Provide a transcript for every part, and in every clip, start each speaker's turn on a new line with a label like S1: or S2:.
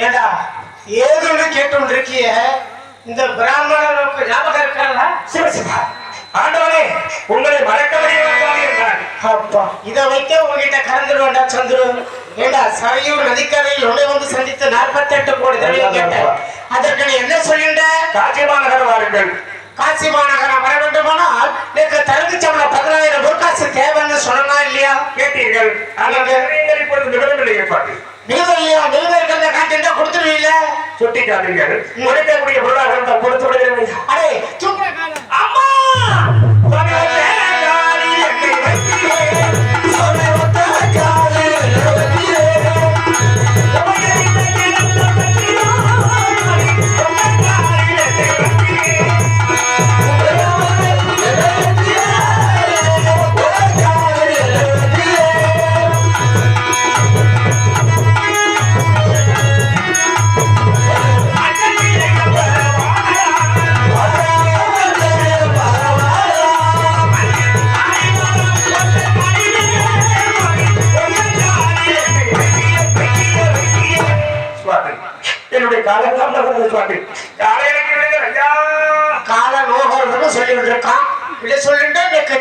S1: ஏடா ஏதோன்னு கேட்டு இருக்கிய இந்த பிராமணனுக்கு ஞாபகம் இருக்கிறதா?
S2: சிவசிவா ஆண்டவனே உங்களை மறக்க முடியாது.
S1: அப்பா இதை வைக்க உங்ககிட்ட கலந்துருவேண்டா சந்துரு. ஏண்டா சரையூர் நதிக்கரையில் உன்னை வந்து சந்தித்து 48 கோடி தடவை கேட்டேன். அதற்கு நீ என்ன சொல்லிண்ட?
S2: காசி மாநகரம் வாருங்கள்.
S1: காசி மாநகரம் வர வேண்டுமானால் எனக்கு தரகு சம்பளம் 10,000 பொற்காசு தேவைன்னு சொன்னா இல்லையா?
S2: கேட்டீர்கள். ஆனால் இப்பொழுது நிகழவில்லை.
S1: நிகழ்வில்லையா? நிகழ்வு இருக்கிறத காட்டிண்டா கொடுத்துருவீங்கள?
S2: சுட்டி காட்டுங்கள். கொடுக்கக்கூடிய பொருளாதாரம் கொடுத்து விடுகிறது.
S1: அடே தூக்குற காலம். அம்மா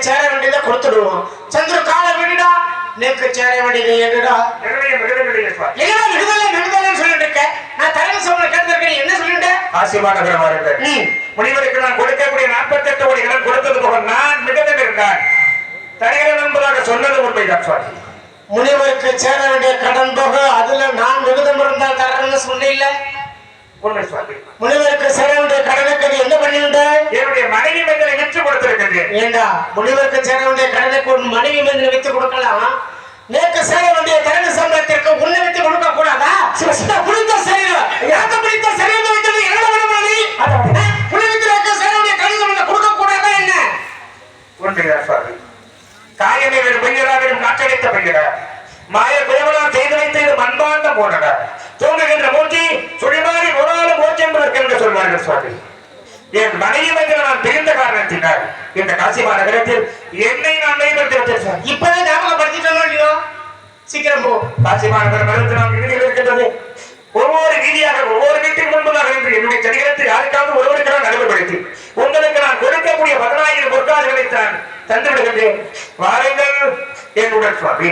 S1: சேர வேண்டியதை கொடுத்துடுவோம். சந்திர கால விடுடா நேக்கு சேர வேண்டியது என்னடா? சொல்லிட்டு இருக்க. நான் தலைமை சொல்ல கேட்டிருக்கேன். என்ன சொல்லிட்டு?
S2: ஆசிமாநகரம் வாருங்கள். முனிவருக்கு நான் கொடுக்கக்கூடிய 48 கோடி கடன் கொடுத்தது போக நான் மிகுதம் இருந்தான். தனிகள் என்பதாக சொன்னது உண்மைதான் சுவாமி.
S1: முனிவருக்கு சேர வேண்டிய கடன் போக அதுல நான் மிகுதம் இருந்தால் தரேன்னு சொன்னீல்ல? முனிவருக்கு சேர வேண்டிய கடனுக்கு நீ என்ன பண்ணிருந்த?
S2: என்னுடைய மனைவி மனிதனை விற்று கொடுத்திருக்கின்றேன்.
S1: ஏண்டா முனிவருக்கு சேர வேண்டிய கடனுக்கு ஒரு மனைவி மனிதனை விற்று கொடுக்கலாம். நேக்கு சேர வேண்டிய தரகு சம்பளத்திற்கு உன்னை விற்று கொடுக்க கூடாதா? புளித்த சரீரம் யாக்க பிடித்த சரீரம் வைத்தது என்ன விடமாடி? புனிதத்திற்கு சேர வேண்டிய கடன் சம்பளத்தை கொடுக்க கூடாதா என்ன?
S2: ஒன்றையா சாமி. காயமே வேறு பையராக காற்றடைத்த பையரா மாய குயவனால் செய்து வைத்து இது மண்பாண்ட போனடா தூங்குகின்ற மூச்சி சுழிமாறி ஒரு நாள் மூச்சு என்று சொல்வார்கள் சுவாமி. என் மனைவி வந்து நான் தெரிந்த காரணத்தினால் இந்த காசி மாநகரத்தில் என்னை நான் மேம்படுத்தி வச்சேன்.
S1: இப்பவே ஞாபகப்படுத்திட்டோம் இல்லையோ? சீக்கிரம் போ.
S2: காசி மாநகரம் வளர்த்து நாம் வீதிகள் இருக்கின்றது. ஒவ்வொரு வீதியாக ஒவ்வொரு வீட்டில் முன்பதாக என்று என்னுடைய சரிகரத்தில் யாருக்காவது ஒருவருக்கு நான் நடைமுறைப்படுத்தி உங்களுக்கு நான் கொடுக்கக்கூடிய 10,000 பொற்காசுகளை தான் தந்து விடுகின்றேன். வாருங்கள் என்னுடன் சுவாமி.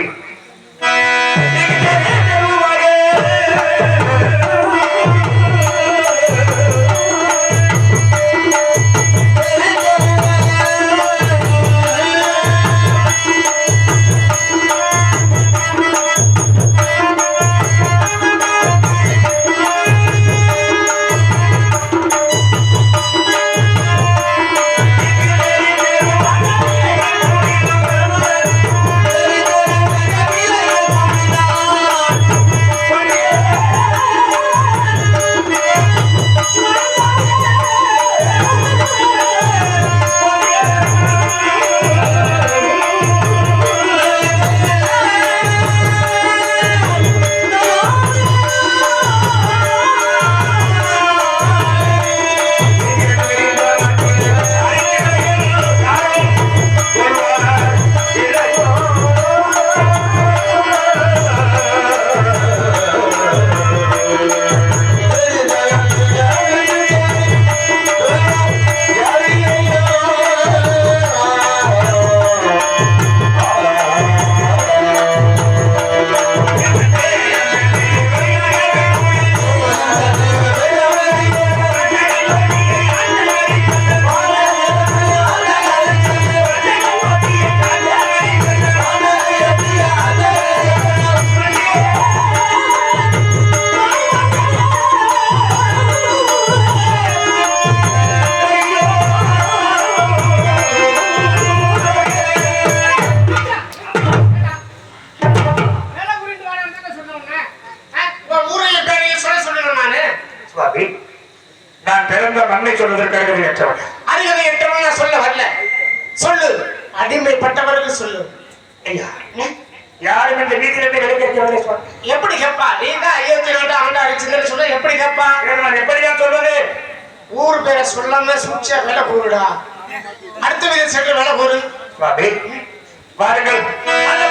S2: நான் பிறந்த மண்ணை சொல்வதற்காக ஏற்றவன்.
S1: அறிவதை ஏற்றவன் சொல்ல வரல. சொல்லு, அடிமைப்பட்டவருக்கு சொல்லு. ஐயா
S2: யாரும் இந்த வீட்டிலிருந்து வெளியேற்றவரை சொல்.
S1: எப்படி கேப்பா? நீங்க 52 ஆண்டு அடிச்சுன்னு சொன்னா எப்படி கேப்பா?
S2: நான் எப்படிதான் சொல்வது?
S1: ஊர் பேரை சொல்லாம சூழ்ச்சியா வேலை கூறுடா. அடுத்த வீடு சென்று வேலை கூறு.
S2: வாருங்கள். அந்த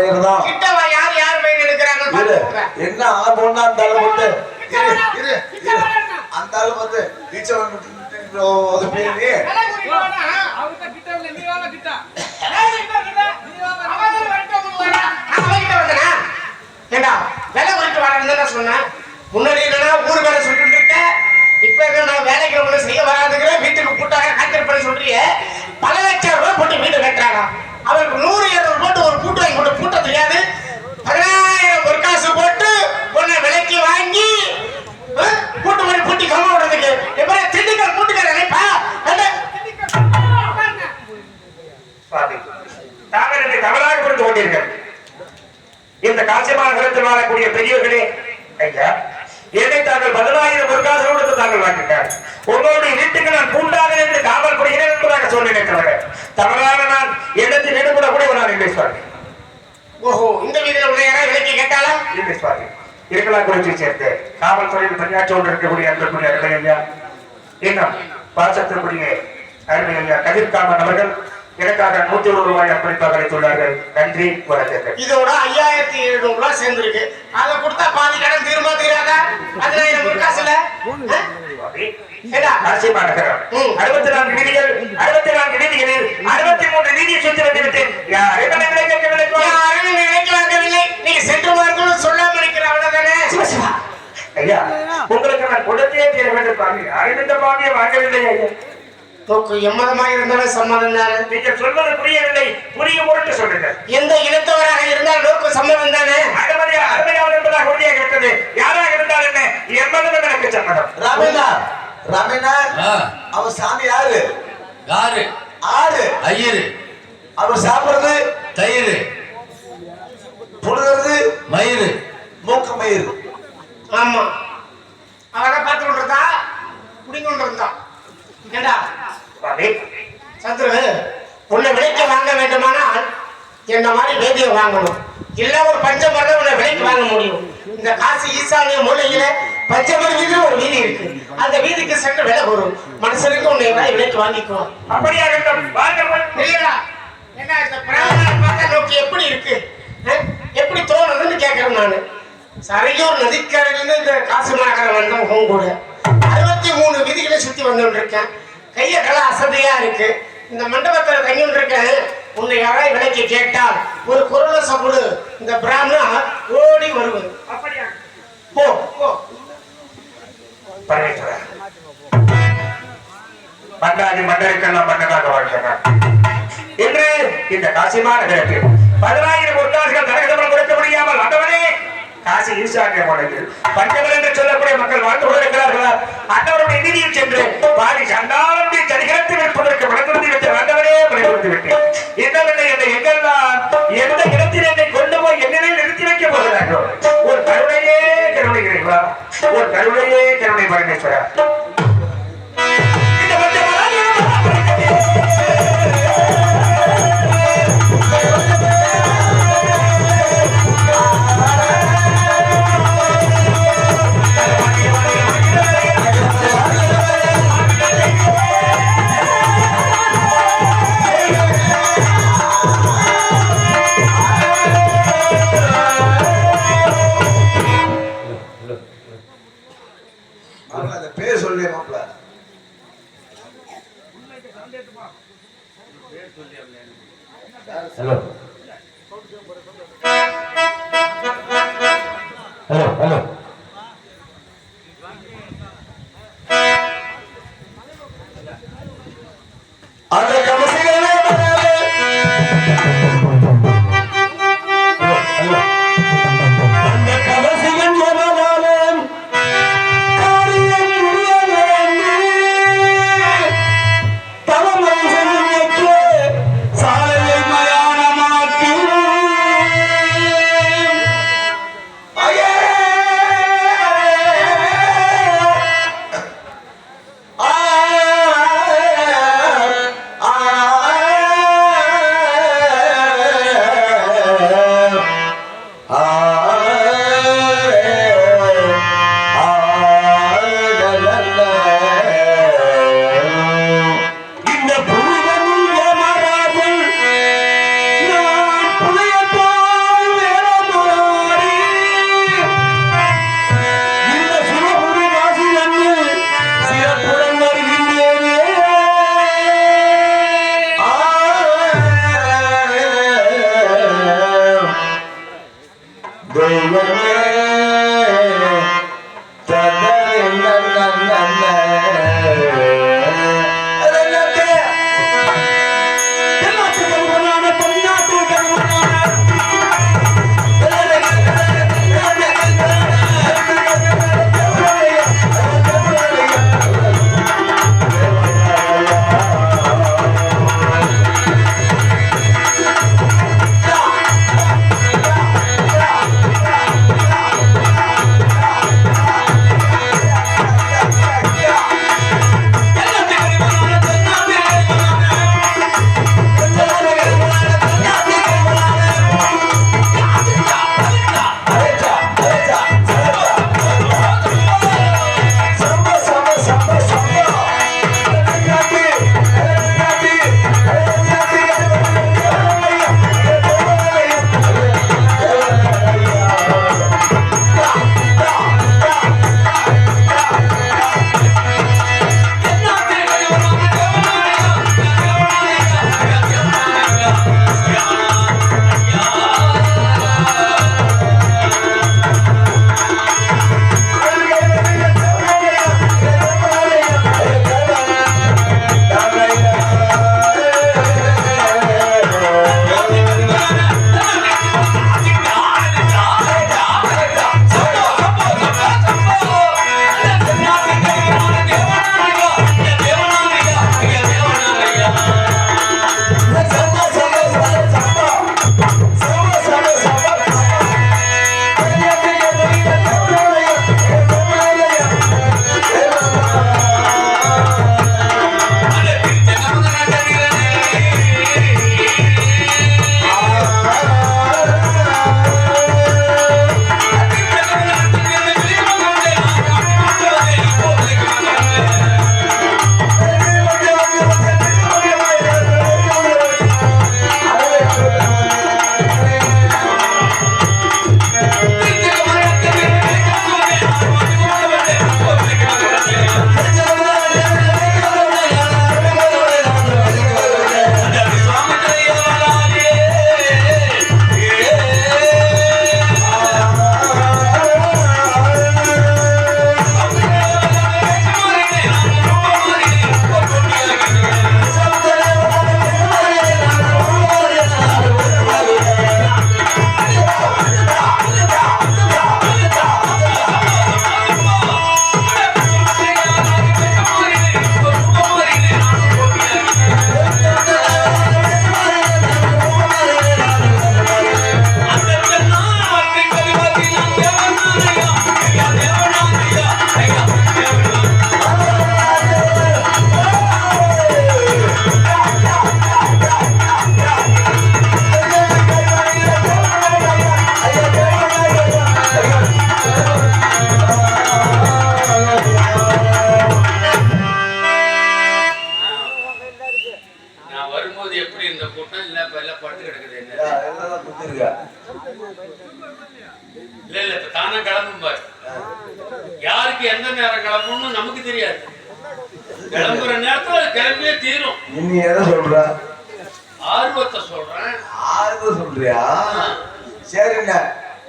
S3: பயிர் தான்.
S1: கிட்டவா யார் யார் பயிர் எடுக்கிறாங்க பாத்துக்கோங்க.
S3: என்ன பொண்ணா அந்த ஆளு போட்டு அந்த ஆளு பார்த்து டீச்சர் அது பேரு
S1: ஏண்டா வேலை குறித்து வரேன்னு சொன்னேன். முன்னாடி என்னன்னா ஊர் வேலை சொல்லிட்டு இருக்கேன். இப்ப என்ன வேலைக்கு ஒண்ணு செய்ய வராதுங்கிற வீட்டுக்கு கூட்டாக காய்ச்சல் பண்ணி சொல்றிய. பல லட்சம் ரூபாய் போட்டு வீடு கட்டுறாங்க. அவருக்கு 100 போட்டு ஒரு கூட்டு வாங்கி போட்டு கூட்ட தெரியாது. 10,000 ஒரு காசு போட்டு ஒன்ன விலைக்கு வாங்கி கூட்டு மாதிரி பூட்டி கம்ம விடுறதுக்கு எப்படி திண்டுக்கல் கூட்டுக்கார நினைப்பா.
S2: தாங்கள் இதை தவறாக புரிந்து கொண்டீர்கள். இந்த காசிமா நகரத்தில் வாழக்கூடிய பெரியவர்களே, ஐயா, என்னை தாங்கள் 10,000 ஒரு காசு கொடுத்து தாங்கள் வாங்கிட்டார். உங்களுடைய வீட்டுக்கு நான் பூண்டாக என்று காவல் புரிகிறேன் என்பதாக சொல்லி நிற்கிறவர்கள். தவறாக நான் இடத்தில் ஈடுபட கூட நான் இல்லை சுவாமி.
S1: ஓஹோ, இந்த வீதியில் உள்ள யாராவது விலைக்கு கேட்டாலா?
S2: இல்லை சுவாமி. இருக்கலாம் குறிச்சி சேர்த்து காவல்துறையில் பணியாற்றி கொண்டிருக்கக்கூடிய அன்புக்குரிய அருமை ஐயா, இன்னும் பாசத்திற்குரிய அருமை ஐயா கதிர்காமன் அவர்கள் எனக்காக 101 ரூபாய் அர்ப்பணிப்பாக அளித்துள்ளார்கள். நன்றி, வணக்கங்கள்.
S1: இதோட 5,700 ரூபாய் சேர்ந்துருக்கு. அதை கொடுத்தா பாதி கடன் தீர்மா தீராதா? அதுல எனக்கு ஒரு காசு இல்ல.
S2: காசிமா நகரம் 64 வீதிகள், 64 வீதிகளில் 63 வீதியை சுற்றி வந்துவிட்டு யாரும்
S1: நினைக்கவில்லை. நீங்க சென்று மார்க்கும் சொல்லாம இருக்கிற அவ்வளவுதானே.
S2: ஐயா, உங்களுக்கு நான் கொடுத்தே தீர வேண்டும் பாமி. யாரும் இந்த பாமியை வாங்கவில்லை ஐயா.
S1: தோக்கு எம்மதமாக இருந்தாலும் சம்மதம் தானே.
S2: நீங்கள் சொல்வது புரியவில்லை, புரியும் பொருட்டு சொல்லுங்கள்.
S1: எந்த இனத்தவராக இருந்தால் நோக்கு சம்மதம் தானே.
S2: அருமையாளர் என்பதாக உறுதியாக இருக்கிறது. யாராக இருந்தால் என்ன, எம்மதம் எனக்கு சம்மதம்.
S3: ரமேனா அவன் சாமி யாரு? ஆறு
S4: ஐயரு.
S3: அவர் சாப்பிடுறது
S4: தயிர்,
S3: புடுகிறது
S4: மயிறு,
S3: மூக்க மயிறு.
S1: ஆமா, அவரை பார்த்து கொண்டிருந்தா குடிங்க கொண்டிருந்தா. ஏண்டா சந்துரு, உன்னை விலைக்கு வாங்க வேண்டுமானால் என்ன மாதிரி வேதியை வாங்கணும். இல்ல ஒரு பஞ்சமரம் உன்னை விலைக்கு வாங்க முடியும். இந்த காசு ஈசானிய மூலையில பஞ்சமரம் வீதி ஒரு வீதி இருக்கு. அந்த வீதிக்கு சென்று விலை வரும். மனுஷனுக்கு உன்னை விலைக்கு வாங்கிக்குவோம்.
S2: அப்படியா வேண்டும்?
S1: இல்லையா? என்ன இந்த பிராமணர் பார்க்க நோக்கி எப்படி இருக்கு, எப்படி தோணுதுன்னு கேட்கிறேன் நானு. சரையூர் நதிக்கரையிலிருந்து இந்த காசிமா நகரம் வந்தோம். உங்க கூட 63 வீதிகளை சுத்தி வந்து இருக்கேன். கைய கலை அசதியா இருக்கு. இந்த மண்டபத்துல தங்கி இருக்கேன். உன்னை யாராவது விலைக்கு கேட்டால் ஒரு குரல சமுடு இந்த பிராமணா ஓடி வருவது.
S2: அப்படியா?
S1: போ போ.
S2: பரமேஸ்வரர் மன்னாதி மன்னருக்கெல்லாம் மன்னனாக வாழ்கிறார் என்று இந்த காசிமா நகரத்தில் 10,000 பொற்காசுகள் தரகதமனம் கொடுக்க முடியாமல் ஆண்டவனே, காசி ஈசானிய மாநிலத்தில் பஞ்சவர் என்று சொல்லக்கூடிய மக்கள் வாழ்ந்து கொண்டிருக்கிறார்களா? அன்னவருடைய நிதியில் சென்று பாதி சண்டாளனுடைய சரிகரத்தை விற்பதற்கு மனதிருந்தி விட்டு ஆண்டவரே மனைவிட்டு விட்டேன். என்னவென்ன என்னை எங்கெல்லாம் எந்த இடத்தில் என்னை கொண்டு போய் என்னை நிறுத்தி வைக்க போகிறார்களோ, ஒரு கருணையே கருணைகிறீர்களா? ஒரு கருணையே கருணை பரமேஸ்வரா. இந்த
S3: பேர் சொல்லி மாப்பிள்ள
S4: ஹலோ ஹலோ ஹலோ
S3: அந்த கமசிகளே
S4: அந்த கவசிகன் எவனாலும் காரியம் புரியவேண்டி தவமை செய்யக்கு சாலையை மயானமாக்கி
S3: ஐயே
S1: வரும்போது எப்படி இந்த கூட்டம் இல்ல இப்ப எல்லாம் படுத்து கிடக்குது என்ன
S3: எல்லாம் குத்திருக்கா.
S1: இல்ல இல்ல இப்ப தானே கிளம்பும் பாரு. யாருக்கு எந்த நேரம் கிளம்பணும்னு நமக்கு தெரியாது. கிளம்புற நேரத்துல அது கிளம்பியே தீரும்.
S3: நீ எதை சொல்ற?
S1: ஆர்வத்தை சொல்றேன்.
S3: ஆர்வம் சொல்றியா? சரிண்ணா,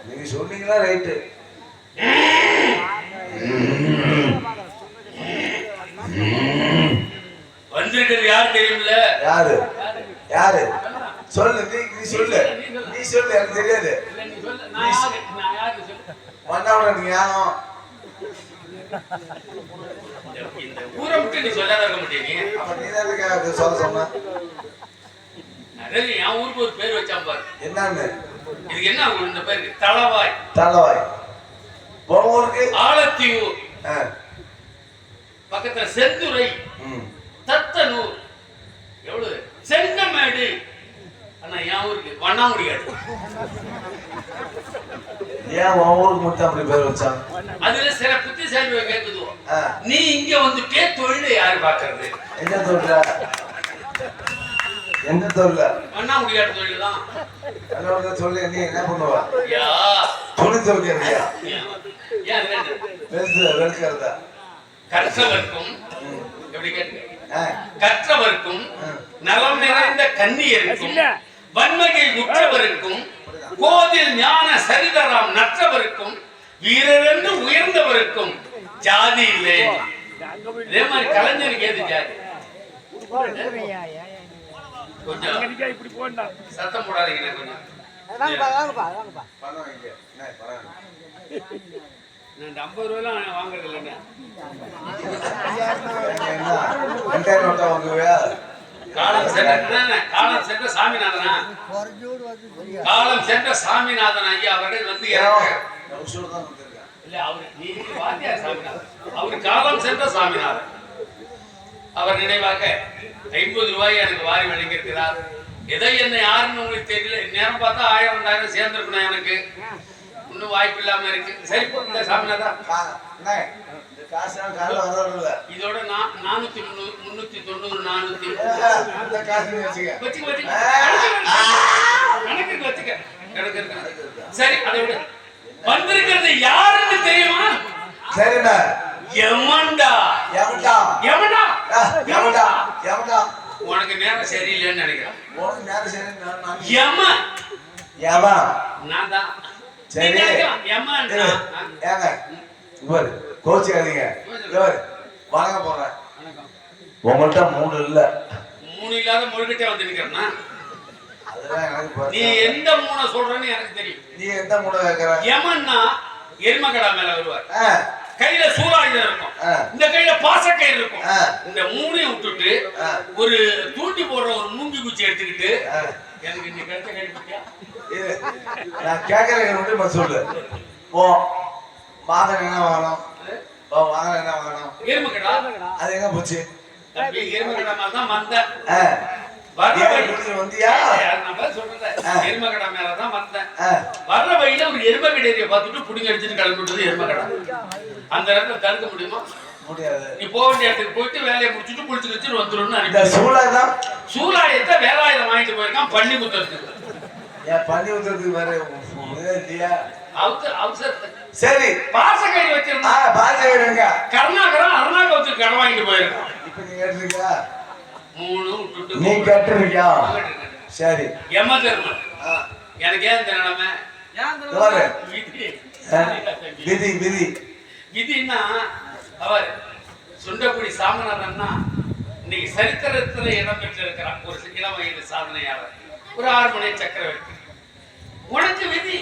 S3: நீங்க சொன்னீங்களா ரைட்டு.
S1: வந்திருக்கிறது யாரு தெரியுமில்ல?
S3: யாரு? யாரு? சொல்லு, நீ சொல்லு, நீ சொல்லு, எனக்கு தெரியாது. மன்னவன் ஞானம்.
S1: இந்த ஊரை விட்டு நீ சொல்லாத இருக்க மாட்டேங்க.
S3: அப்ப நீ தான் சொல்ல சொன்ன.
S1: என் ஊருக்கு ஒரு பேர் வச்சான் பாரு.
S3: என்னன்னு?
S1: இதுக்கு என்ன இந்த பேரு? தளவாய்.
S3: தளவாய். ஊருக்கு
S1: ஆலத்தியூர், பக்கத்துல செந்துறை, தத்தனூர், எவ்வளவு செங்கமேடு. ஆனா என் ஊருக்கு வண்ணாமுடியாது.
S3: ஏன் உன் ஊருக்கு மட்டும் அப்படி பேர் வச்சான்?
S1: அதுல சில புத்திசாலி கேக்குது, நீ இங்க வந்துட்டே தொழிலை யாரு பாக்குறது?
S3: என்ன தொழில? என்ன தொழில?
S1: வண்ணாமுடியாட்டு தொழில் தான்.
S3: அதோட சொல்லு, நீ என்ன பண்ணுவா?
S1: யா
S3: துணி துவைக்கிறியா?
S1: ஏன்
S3: வெளுக்கிறதா?
S1: கற்றவர்க்கும் எப்படி கேட்டு கற்றவர்க்கும் நலம் நிறைந்த கன்னியருக்கும் வன்மையை உற்றவருக்கும் கோதில் ஞான சரிதராம் நற்றவருக்கும் வீரரென்று உயர்ந்தவருக்கும் ஜாதி இல்லை. இதே மாதிரி கலைஞருக்கு ஏது ஜாதி? கொஞ்சம் சத்தம் போடாதீங்க. கொஞ்சம் நான் 50 ரூபாய்லாம் வாங்குறது இல்லைங்க. காலம் சென்ற சாமிநாதனா, காலம் சென்ற சாமிநாதன் ஐயா அவர்கள் வந்து இல்ல, அவரு நீ வாத்தியார் சாமிநாதன், அவரு காலம் சென்ற சாமிநாதன். அவர் நினைவாக 50 ரூபாய் எனக்கு வாரி வழங்கியிருக்கிறார். எதை என்ன யாருன்னு உங்களுக்கு தெரியல. நேரம் பார்த்தா 1000 2000 சேர்ந்திருக்கணும். எனக்கு இன்னும் வாய்ப்பு இல்லாம இருக்கு. சரி இந்த சாமிநாதா, இதோட 490 390 400 சரி, அதை விட வந்திருக்கிறது யாருன்னு தெரியுமா?
S3: சரிண்ணா.
S1: யமன்டா.
S3: யமன்டா.
S1: யமன்டா.
S3: யமன்டா. யமன்டா.
S1: உனக்கு நேரம் சரியில்லைன்னு நினைக்கிறேன்.
S3: உனக்கு நேரம் சரியில்லை.
S1: யம.
S3: யம.
S1: நான் தான்.
S3: சரி.
S1: யமன்டா.
S3: ஏங்க இவர் கோச்சிக்காதீங்க. இவர் வணங்க போறேன். உங்கள்கிட்ட 3 இல்ல.
S1: 3 இல்லாத முழுக்கிட்டே வந்து நிக்கிறேன்னா
S3: அதெல்லாம் எனக்கு
S1: நீ எந்த 3 சொல்றன்னு எனக்கு தெரியும்.
S3: நீ எந்த 3 கேக்குற?
S1: யமன்னா எருமகடா மேல வருவார். கையில சூலாயுதம் இருக்கும், இந்த கையில பாசக்கயிறு இருக்கும். இந்த 3ஐயும் விட்டுட்டு ஒரு தூண்டி போடுற ஒரு மூங்கி குச்சி எடுத்துக்கிட்டு எனக்கு நீ கழுத்த கழிப்பிட்டியா?
S3: நான் கேட்கறேன் மட்டும் சொல்லு. ஓ வாகனம் என்ன வாங்கணும்? வாகனம் என்ன வாங்கணும்?
S1: எருமகடா. அது
S3: எங்க போச்சு?
S1: எருமகடா மேல தான் வந்தேன்.
S3: வந்தியா?
S1: எருமகடா மேலதான் வந்தேன். வர்ற வழியில ஒரு எருமகடையை பார்த்துட்டு புடிங்க அடிச்சுட்டு கிளம்பிட்டது எருமகடா. அந்த இடத்துல தடுக்க முடியுமா?
S3: முடியாது.
S1: நீ போக வேண்டிய இடத்துக்கு போயிட்டு வேலையை முடிச்சுட்டு குளிச்சு வச்சுட்டு வந்துடும். சூலாயத்தை வேலாயுதம் வாங்கிட்டு போயிருக்கான் பள்ளி குத்துறதுக்கு.
S3: பள்ளி குத்துறதுக்கு வேற இல்லையா?
S1: சரி, பாசக்கயிறு வச்சிருந்தா
S3: பாசக்கயிறுங்க.
S1: கருணாகரம் அருணாகரத்துக்கு கடன் வாங்கிட்டு போயிருக்கான்.
S3: இப்ப நீ கேட்டிருக்கியா?
S1: 3 விட்டுட்டு
S3: நீ கேட்டிருக்கியா? சரி.
S1: யம தர்மன் எனக்கு ஏன் இந்த நிலைமை?
S3: விதி விதி
S1: விதின்னா அவர் சுண்டக்குடி சாமிநாதன்னா இன்னைக்கு சரித்திரத்துல இடம் பெற்றிருக்கிறார். ஒரு இளம் வயது சாதனையாளர், ஒரு 6 மணி சக்கரவர்த்தி. உனக்கு விதி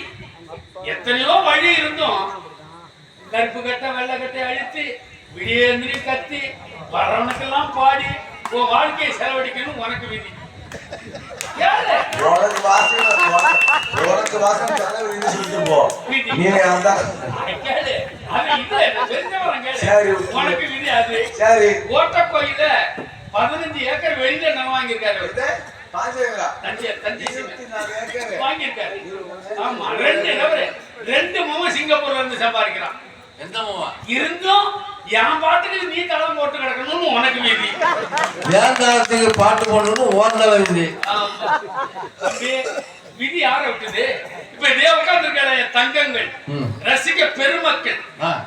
S1: எத்தனையோ வழி இருந்தும் கருப்பு கட்ட வெள்ளை கட்டை அழித்து விடியேந்திரி கத்தி வரவனுக்கெல்லாம் பாடி உன் வாழ்க்கையை செலவழிக்கணும். உனக்கு விதி.
S3: உனக்கு வாசனை சொல்லிட்டு போ. நீ அந்த
S1: உனக்கு விதி அது.
S3: சரி.
S1: ஓட்டக்கோயில 15 ஏக்கர் வெளியில நிலம் வாங்கியிருக்காரு. வாங்கியிருக்காரு. ஆமா, 2 மகன் சிங்கப்பூர்ல இருந்து சம்பாதிக்கிறான்.
S4: எந்த மாமா
S1: இருந்தும் என் பாட்டுக்கு நீ தளம் போட்டு கிடக்கணும்னு உனக்கு விதி.
S4: ஏன் காலத்துக்கு பாட்டு போடணும்னு ஓந்தல விதி.
S1: ஆமா. தம்பி, விதி யார விட்டுது? இப்ப இதே உட்கார்ந்துருக்காங்க என் தங்கங்கள், ரசிக்க பெருமக்கள்,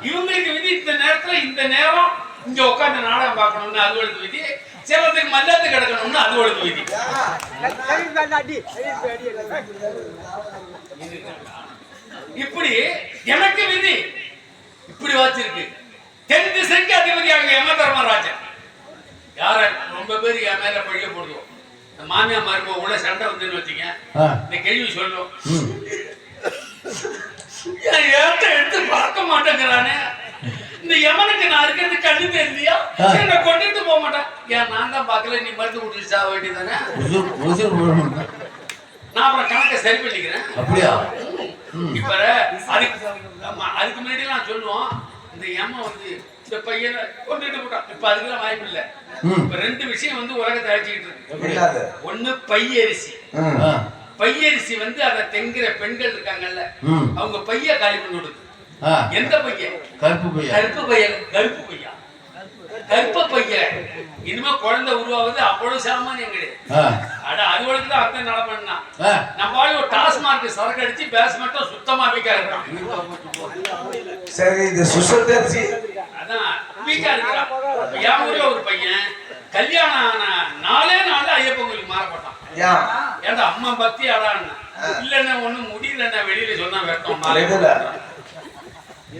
S1: இவங்களுக்கு விதி இந்த நேரத்துல இந்த நேரம் இங்க உட்கார்ந்து நாடகம் பார்க்கணும்னு அது ஒரு விதி, சிலத்துக்கு மல்லாத்து கிடக்கணும்னு அது ஒரு விதி. இப்படி எனக்கு விதி இப்படி வச்சிருக்கு. தென் திசைக்கு அதிபதியாக யம தர்மராஜன். யார ரொம்ப பேர் என் மேல பழிய போடுவோம். மாமியா மார்போ உள்ள சண்டை வந்துன்னு வச்சீங்க, இந்த கேள்வி சொல்லும், ஏத்த எடுத்து பார்க்க மாட்டேங்கிறானே, இந்த யமனுக்கு நான் இருக்கிறது கண்ணு தெரியலையா, என்ன கொண்டுட்டு போக மாட்டேன். ஏன் நான் தான் பார்க்கல, நீ மருந்து குடிச்சு சாக வேண்டியதானே. நான் அப்புறம் கணக்கை சரி பண்ணிக்கிறேன்.
S4: அப்படியா?
S1: இப்ப அதுக்கு முன்னாடி நான் சொல்லுவோம், இந்த யம வந்து இந்த பையனை கொண்டுட்டு போட்டான். இப்ப அதுக்கெல்லாம் வாய்ப்பு இல்ல. இப்ப ரெண்டு விஷயம் வந்து உலகத்தை அழைச்சிக்கிட்டு இருக்கு. ஒண்ணு பையரிசி. பையரிசி வந்து அதை தெங்குற பெண்கள் இருக்காங்கல்ல, அவங்க பைய காலி பண்ணி விடுது. எந்த பையன்? கருப்பு பையன். கருப்பு பையன். கருப்பு பையன். கருப்ப பையன். இனிமே குழந்தை உருவாவது அவ்வளவு சாமானியம் கிடையாது. அட அதுவளுக்கு தான் அர்த்தம் நடமன்னா நம்ம ஒரு டாஸ்மார்க் சரக்கு அடிச்சு பேஸ் மட்டும் சுத்தமா வீக்கா இருக்கிறான்.
S3: சரி, இந்த சுசத்தரிசி
S1: அதான் வீக்கா இருக்கிறான். என் ஊர்ல ஒரு பையன் கல்யாணம் ஆன 4 நாள்ல ஐயப்பன் கோயிலுக்கு மாறப்பட்டான். ஏன்டா அம்மா பக்தி அடான்னு இல்லன்னா ஒண்ணு முடியலன்னா வெளியில சொன்னா வெட்டம்.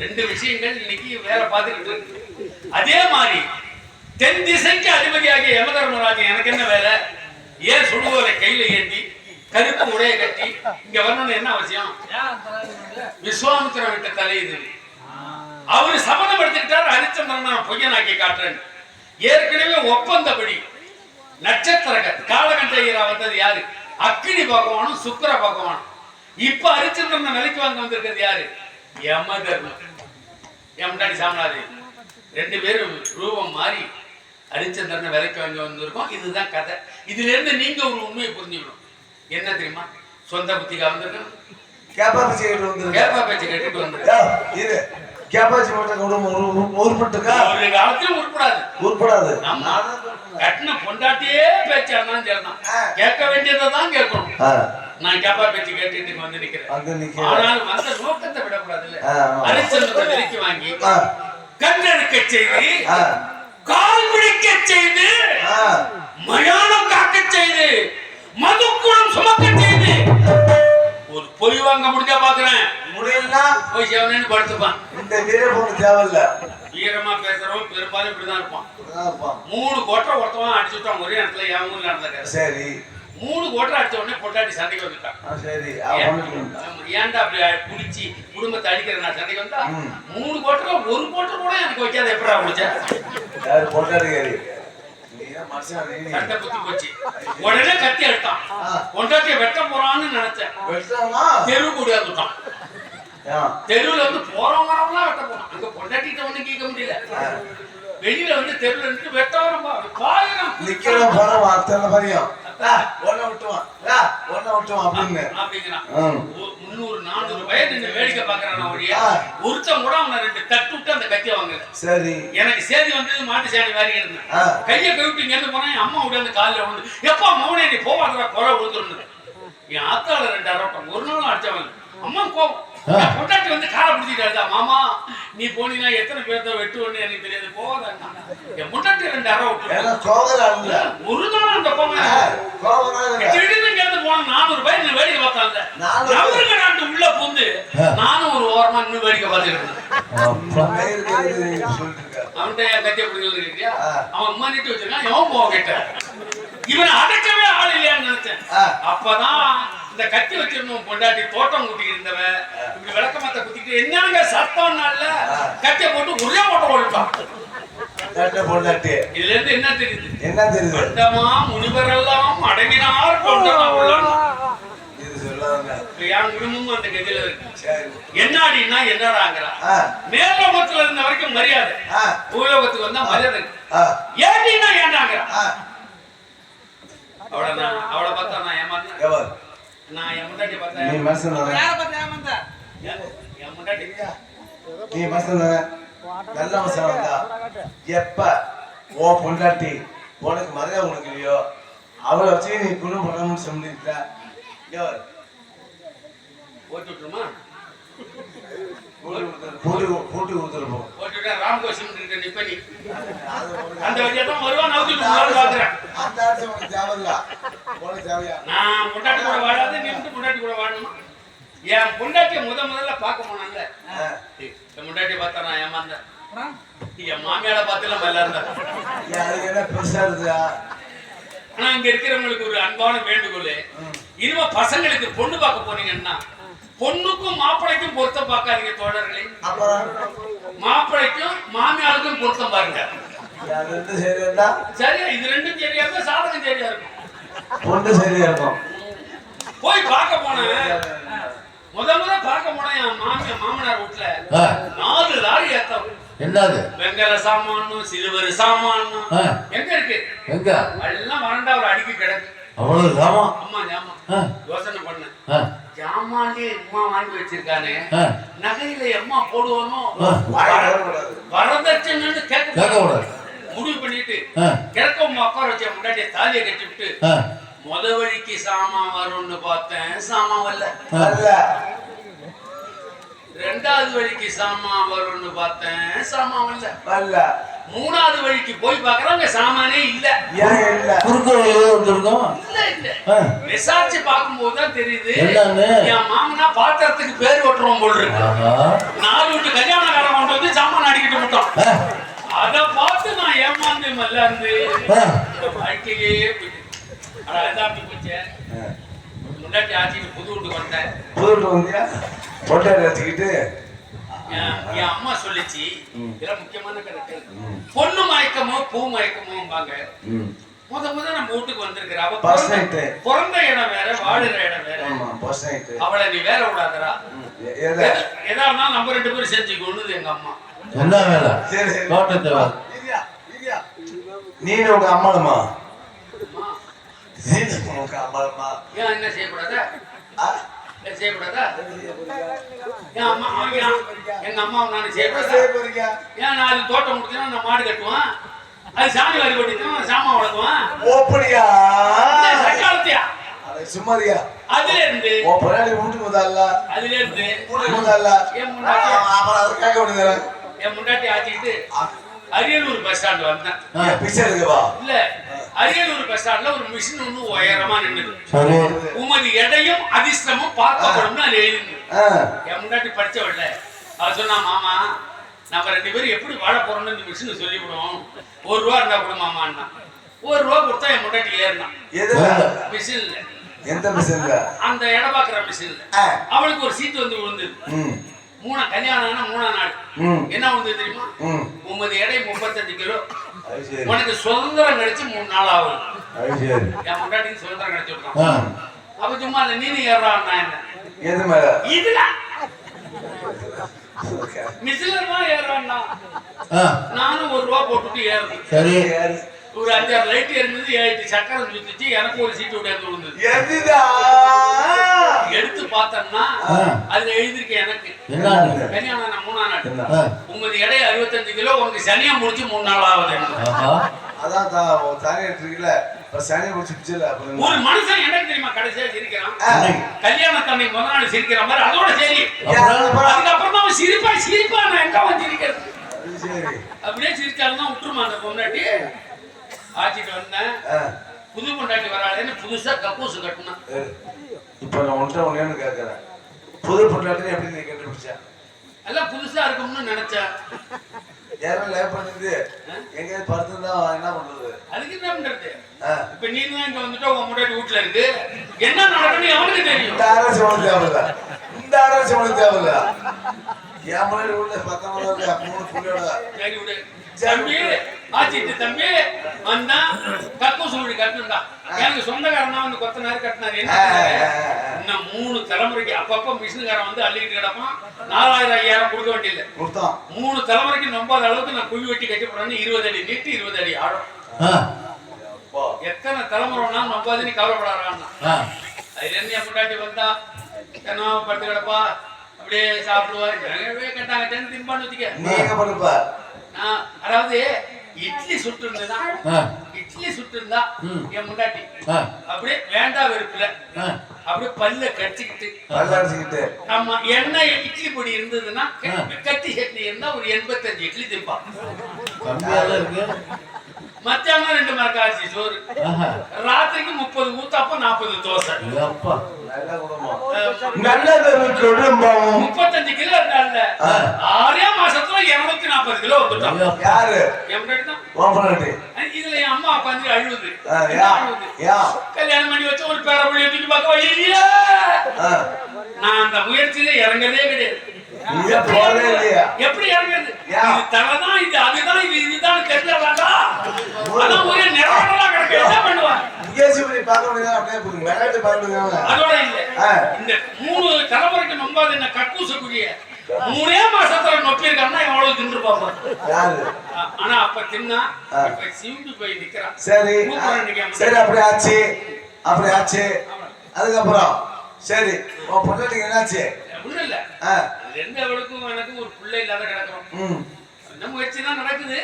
S1: ரெண்டு விஷயங்கள் இன்னைக்கு வேற பார்த்துக்கிட்டு இருக்கு. அதே மாதிரி தென் திசைக்கு அதிபதியாகிய யம தர்மராஜன் எனக்கு என்ன வேலை? ஏன் சுடுவோரை கையில ஏந்தி கருப்பு உடைய கட்டி இங்க வரணும்னு என்ன அவசியம்? விஸ்வாமித்திர விட்ட தலை இது. அவரு சபதம் எடுத்துக்கிட்டார், ஹரிச்சந்திரன் நான் பொய்யனாக்கி காட்டுறேன். ஏற்கனவே ஒப்பந்தப்படி நட்சத்திர காலகண்டையரா வந்தது யாரு? அக்கினி பகவானும் சுக்கிர பகவானும். இப்ப ஹரிச்சந்திரன் விலைக்கு வாங்க வந்திருக்கிறது யாரு? யம தர்மன். யமடாடி சாமநாதி ரெண்டு பேரும் ரூபம் மாறி ஹரிச்சந்திரனை விலைக்கு வாங்கி வந்திருக்கோம். இதுதான் கதை. இதுல இருந்து நீங்க ஒரு உண்மையை புரிஞ்சுக்கணும். என்ன தெரியுமா? சொந்த புத்திக்கா வந்திருக்கணும். கேப்பா பேச்சு கட்டிட்டு வந்துருக்கு.
S3: கேப்பாச்சி மட்டும் உருப்பட்டுக்கா?
S1: ஒரு காலத்திலும் உருப்படாது. நம்ம கட்டின பொண்டாட்டியே பேச்சாதான் சரிதான். கேட்க வேண்டியதை தான் கேட்கணும். நான் கேப்பா பேச்சு கேட்டுட்டு வந்து நிக்கிறேன். ஆனால் வந்த நோக்கத்தை விடக்கூடாது. இல்ல ஹரிச்சந்திரனை விலைக்கு வாங்கி கண்ணெடுக்க செய்து, கால் பிடிக்க செய்து, மயானம் காக்க செய்து, மதுக்குளம் சுமக்க செய்து, ஒரு பொய் வாங்க முடிஞ்சா பாக்குறேன். முடியலன்னா போய் செவனேன்னு படுத்துப்பான்.
S3: இந்த வீரபொண்ணு தேவையில்ல.
S1: வீரமா பேசுறவன் பெரும்பாலும் இப்படிதான் இருப்பான். 3 கோட்டை ஒருத்தவன் அடிச்சுட்டான் ஒரே இடத்துல. என் ஊர்ல நடந்திருக்காரு. சரி, 3 கோட்டை அடிச்ச உடனே பொட்டாட்டி சண்டைக்கு வந்துட்டான். சரி, ஏன்டா அப்படி குடிச்சு குடும்பத்தை அடிக்கிற நான் சண்டைக்கு வந்தா 3 கோட்டை ஒரு கோட்டை கூட எனக்கு வைக்காத எப்படா முடிச்சா? சண்டை புத்தி போச்சு. உடனே கத்தி எடுத்தான். பொண்டாட்டிய வெட்ட போறான்னு நினைச்சேன். தெரு கூடியாந்துட்டான். தெருவுல வந்து போறவங்க வரவங்களாம் வெட்ட போறான். அங்க பொண்டாட்டிட்ட ஒண்ணு கேட்க முடியல. வெளியில வந்து தெருவுல இருந்து வெட்ட வரும்
S3: போறோம் அத்தனை பரியும் ஒன்ன விட்டுவான் அப்படின்னு
S1: 300-400 வயது நின்று வேடிக்கை பாக்குறான். ஒருத்தன் கூட அவனை 2 தட்டு விட்டு அந்த கத்திய வாங்கல. சரி, எனக்கு சேதி வந்தது மாட்டு சாணி வாரி இருந்தேன். கையை கழுவிட்டு இங்க இருந்து போனா என் அம்மா உடனே காலில் விழுந்து, எப்பா மௌனே நீ போவாதா குறை விழுந்துருந்தது. என் ஆத்தால 2 அரவட்டம் ஒரு நாளும் அடிச்சவன். அம்மா கோவம். பொண்டாட்டி வந்து காலை பிடிச்சிட்டாருதா, மாமா நீ போனீங்கன்னா எத்தனை பேர்த்த வெட்டுவன்னு எனக்கு தெரியாது, போவாதான். என் பொண்டாட்டி 2 அரை விட்டு ஒரு நாள் அந்த திடீர்னு கேட்டு போன 400 ரூபாய் வேடிக்கை பார்த்தாங்க. அவருக்கு நாட்டு உள்ள பூந்து நானும் ஒரு ஓரமா இன்னும் வேடிக்கை பார்த்துக்கிட்டு அவன்கிட்ட என் கத்திய பிடிக்கல. அவன் அம்மா நீட்டு வச்சிருக்கான். எவன் போக கேட்ட இவனை அடக்கவே ஆள் இல்லையான்னு நினைச்சேன். அப்பதான் இந்த கத்தி வச்சிருந்தோம் பொண்டாட்டி தோட்டம் குட்டிட்டு இருந்தவன் இப்படி விளக்கமாத்த குத்திட்டு என்னங்க சத்தம் நாள்ல கத்திய போட்டு ஒரே ஓட்ட ஓடிட்டான். இதுல இருந்து என்ன தெரியுது? கொண்டமா முனிவரெல்லாம் அடங்கினார் கொண்டமா. என் குடும்பமும் அந்த கதியில இருக்கு. என்னாடினா என்னடாங்கிறா. மேலோகத்துல இருந்த வரைக்கும் மரியாதை, பூலோகத்துக்கு வந்தா மரியாதை ஏடினா ஏண்டாங்கிறா. அவளை பார்த்தா நான் ஏமாந்தேன். நான் என் முன்னாடி பார்த்தேன். என் முன்னாடி
S3: நீ மனுஷன் தானே நல்ல மனுஷன் வந்தா எப்ப ஓ பொண்டாட்டி உனக்கு மரியாதை உனக்கு இல்லையோ அவளை வச்சு நீ குடும்பம் பண்ணணும்னு சொல்லிருக்க
S1: ஓட்டு விட்டுருமா?
S3: போட்டு கொடுத்துருப்போம்
S1: ஓட்டுட்டா ராமகோஷம் இருக்க நிப்ப நீ அந்த வழியா தான் வருவான். நவுத்திட்டு பாக்குறேன்.
S3: அந்த அரசு உனக்கு தேவையில்ல. உனக்கு தேவையா?
S1: நான் பொண்டாட்டி கூட வாழாது, நீ மட்டும் பொண்டாட்டி கூட வாழணுமா? என் பொண்டாட்டிய முதல்ல பார்க்க போனான்ல, என் பொண்டாட்டிய பார்த்தா நான் ஏமாந்தேன். என் மாமியார பார்த்துலாம் நல்லா இருந்தேன்.
S3: அதுக்கு என்ன பெருசா இருக்குதா?
S1: ஆனா இங்க இருக்கிறவங்களுக்கு ஒரு அன்பான வேண்டுகோள், இனிமே பசங்களுக்கு பொண்ணு பார்க்க போனீங்கன்னா பொண்ணுக்கும் மாப்பிளைக்கும் பொருத்தம் பார்க்காதீங்க தோழர்களே. மாப்பிளைக்கும் மாமியாருக்கும் பொருத்தம் பாருங்க. சரியா? இது ரெண்டும் சரியா இருந்தா சாதகம் சரியா இருக்கும்.
S3: பொண்ணு சரியா இருக்கும்.
S1: போய் பார்க்க போனேன். முதல்ல பார்க்க போனேன் என் மாமனார் வீட்டுல 4 லாரி ஏத்தம்.
S4: என்னது?
S1: வெங்கல சாமானும் சிறுவர் சாமானும் எங்க இருக்கு?
S4: எங்க?
S1: எல்லாம் வறண்டா ஒரு அடிக்கி கிடக்கு.
S4: அவ்வளவு சாமான்?
S1: அம்மா ஜாமான். யோசனை பண்ணேன், ஜாமான்லயே அம்மா வாங்கி வச்சிருக்கானே, நகையில எம்மா போடுவானோ, வரதட்சணைன்னு கேட்க முடிவு பண்ணிட்டு கிழக்கம் உட்கார வச்ச முன்னாடி தாலியை கட்டி விட்டு முத வழிக்கு சாமான் வரும்னு பார்த்தேன், சாமான் வரல. ரெண்டாவது வழிக்கு சாமான் வரும்னு பார்த்தேன், சாமான் வரல. மூணாவது வழிக்கு போய் பாக்குறாங்க, சாமானே இல்ல. விசாரிச்சு பார்க்கும்போது தான் தெரியுது, என் மாமனா பாத்திரத்துக்கு பேர் ஓட்டுறோம் போல் இருக்கு. 4 வீட்டு கல்யாணக்காரன் கொண்டு வந்து சாமான் அடிக்கிட்டு விட்டோம். அத பார்த்து நான் ஏமாந்து மல்ல இருந்து வாழ்க்கையே அப்படி போச்சே. முன்னாடி ஆட்சிக்கு புது வீட்டுக்கு வந்தேன்.
S3: புது வீட்டு வந்தியா? பொட்டாரி வச்சுக்கிட்டு
S1: என் அம்மா சொல்லிச்சு, இதெல்லாம் முக்கியமான கருத்து. பொண்ணு மயக்கமோ பூ மயக்கமோம்பாங்க. முத நம்ம வீட்டுக்கு வந்திருக்கிற அவ பிறந்த இடம் வேற, வாழுற இடம் வேற. அவளை நீ வேற விடாதரா, எதா இருந்தாலும் நம்ம 2 பேரும் செஞ்சுக்கொண்டு எங்க அம்மா.
S4: என்ன வேலை?
S3: நீங்க உங்க அம்மாளுமா?
S1: ஏன் என்ன செய்யக்கூடாதா? செய்யக்கூடாதா? எங்க அம்மா நானு செய்யக்கூடாதா? ஏன் 4 தோட்டம் முடிச்சுன்னா நான் மாடு கட்டுவான், அது சாமி வாரி கொட்டிக்குவான், சாமான் வளர்க்குவான்.
S3: ஓப்படியா
S1: சக்காலத்தியா
S3: சும்மாரியா?
S1: அதுல இருந்து
S3: வீட்டுக்கு முதல்ல,
S1: அதுல இருந்து
S3: வீட்டுக்கு முதல்ல
S1: என் முண்டாட்டி ஆக்கிட்டு அரியலூர் பஸ் ஸ்டாண்ட் வந்தேன். இல்ல, அரியலூர் பஸ் ஸ்டாண்ட்ல ஒரு மிஷின் ஒண்ணு உயரமா நின்னுது. உமது எடையும் அதிர்ஷ்டமும் பார்க்கப்படும் அது எழுதி. என் முன்னாடி படிச்சவள்ல அவ சொன்னா, மாமா நம்ம 2 பேரும் எப்படி வாழ போறோம்னு இந்த மிஷின் சொல்லிவிடும், 1 ரூபா இருந்தா கூட மாமான்னா. 1 ரூபா கொடுத்தா என் முன்னாடி ஏறினான். மிஷின்ல.
S3: எந்த மிஷின்ல?
S1: அந்த எடை பாக்குற மிஷின்ல. அவளுக்கு ஒரு சீட்டு வந்து விழுந்தது. கல்யாணம் 3ஆம் நாள் என்ன வந்து தெரியுமா, உமது எடை 35 கிலோ, உனக்கு சுதந்திரம் கிடைச்சு 3 நாள் ஆகும். என் முன்னாடி சுதந்திரம் கிடைச்சு விட்டான். அப்ப சும்மா அந்த நீனு ஏறான்னா என்ன இதுல மிசிலமா ஏறான்னா நானும் 1 ரூபா போட்டுட்டு ஏறணும். ஒரு 5-6 லைட் எரிஞ்சது, 7 சக்கரம் சுத்திச்சு, எனக்கு ஒரு சீட்டு விடாது விழுந்தது. எடுத்து பார்த்தோம்னா அதுல எழுதிருக்கேன், எனக்கு கல்யாணம் 3ஆம் நாள், உமது எடை 65 கிலோ, உனக்கு சனியா முடிச்சு 3 நாள் ஆகுது. ஒரு மனுஷன் எனக்கு தெரியுமா கடைசியா சிரிக்கிறான், கல்யாணத்தன்னை முதல் நாள் சிரிக்கிற மாதிரி, அதோட சரி. அதுக்கப்புறம் தான் சிரிப்பா நான் எங்க வந்து சிரிக்கிறது, அப்படியே சிரிச்சாலும் விட்டுருமா அந்த பொண்டாட்டி. ஆச்சிட்டு வந்தேன், புது பொண்டாட்டி வராளேன்னு புதுசா கக்கூசு கட்டணும்.
S3: இப்ப நான் ஒன்று கேட்கறேன், புது பொண்டாட்டி எப்படி நீ கண்டுபிடிச்சா?
S1: எல்லாம் புதுசா இருக்கும்னு நினைச்சேன்.
S3: யாரும் லைவ் பண்ணுது, எங்க படுத்துதான் என்ன பண்றது? அதுக்கு
S1: என்ன பண்றது? இப்ப நீ இங்க வந்துட்டு உங்க முன்னாடி வீட்டுல இருக்கு, என்ன நடக்குன்னு அவனுக்கு தெரியும்.
S3: இந்த ஆராய்ச்சி உனக்கு தேவையில்ல, இந்த ஆராய்ச்சி உனக்கு தேவையில்ல. என் முன்னாடி வீட்டுல 19 புள்ளியோட
S1: சரி விடு தம்பி. ஆச்சிட்டு தம்பி வந்தா கக்கூசு வீடு கட்டணும்டா. எனக்கு சொந்தக்காரனா வந்து கொத்தனாரு கட்டினாரு. என்ன இன்னும் 3 தலைமுறைக்கு அப்பப்ப மிஷின்காரன் வந்து அள்ளிக்கிட்டு கிடப்பான். 4000 5000 கொடுக்க வேண்டியது. 3 தலைமுறைக்கு நம்பாத அளவுக்கு நான் குழி வெட்டி கட்டி போறேன்னு 20 அடி நீட்டு 20 அடி ஆடும். எத்தனை தலைமுறைனா நம்பாதுன்னு கவலைப்படாறான்னா. அதுல இருந்து என் முன்னாடி வந்தா என்ன படுத்து கிடப்பா,
S5: அப்படியே சாப்பிடுவாரு. நிறையவே கேட்டாங்க திம்பான்னு வச்சுக்க.
S3: நீ எங்க பண்ணுப்பா?
S5: நான் அதாவது இட்லி சுட்டு இருந்தா என் முன்னாடி அப்படியே வேண்டாம் வெறுப்புல அப்படியே பல்ல கடிச்சுக்கிட்டு
S3: அடிச்சுக்கிட்டு
S5: ஆமா எண்ணெய் இட்லி பொடி இருந்ததுன்னா கட்டி சட்னி இருந்தா ஒரு 85 இட்லி திம்பான்.
S4: கம்மியாதான் இருக்கு.
S5: மத்தியானம் 2 மரக்காச்சி சோறு, ராத்திரிக்கு 30 ஊத்தாப்பம் 40 தோசை.
S4: அப்பா
S3: நல்ல குடும்பம். நல்லது குடும்பம்.
S5: 35 கிலோ இருந்தால 6 மாசத்துல 240 கிலோ வந்துட்டான்.
S3: யாரு?
S5: என் முன்னாடி தான்.
S3: ஓபனட்டி.
S5: இதுல என் அம்மா உட்காந்து அழுவுது.
S3: யா
S5: கல்யாணம் பண்ணி வச்ச ஒரு பேர புள்ளிய தூக்கி பார்க்க வழியில நான் அந்த முயற்சியில இறங்கவே கிடையாது. எப்படி இறங்குறது? இது தலைதான், இது அதுதான், இது இதுதான் தெரியல வேண்டாம். அதான் ஒரே நிறவெல்லாம் கிடக்கு. என்ன பண்ணுவாங்க? அதோட இல்ல, இந்த 3 தலைமுறைக்கு நம்பாத என்ன கக்கூசக்கூடிய 3 மாசத்துல நொப்பி இருக்கான்னா எவ்வளவு தின்று பார்ப்பான். ஆனா அப்ப தின்னா இப்ப சிவுண்டு போய் நிக்கிறான்.
S3: சரி சரி, அப்படி ஆச்சு அப்படி ஆச்சு. அதுக்கப்புறம் சரி உன் பொண்ணு என்னாச்சு?
S5: ஒண்ணும் இல்ல, எந்த அவளுக்கும் எனக்கும் ஒரு பிள்ளை இல்லாத கிடக்குறோம். என்ன முயற்சி தான் நடக்குது.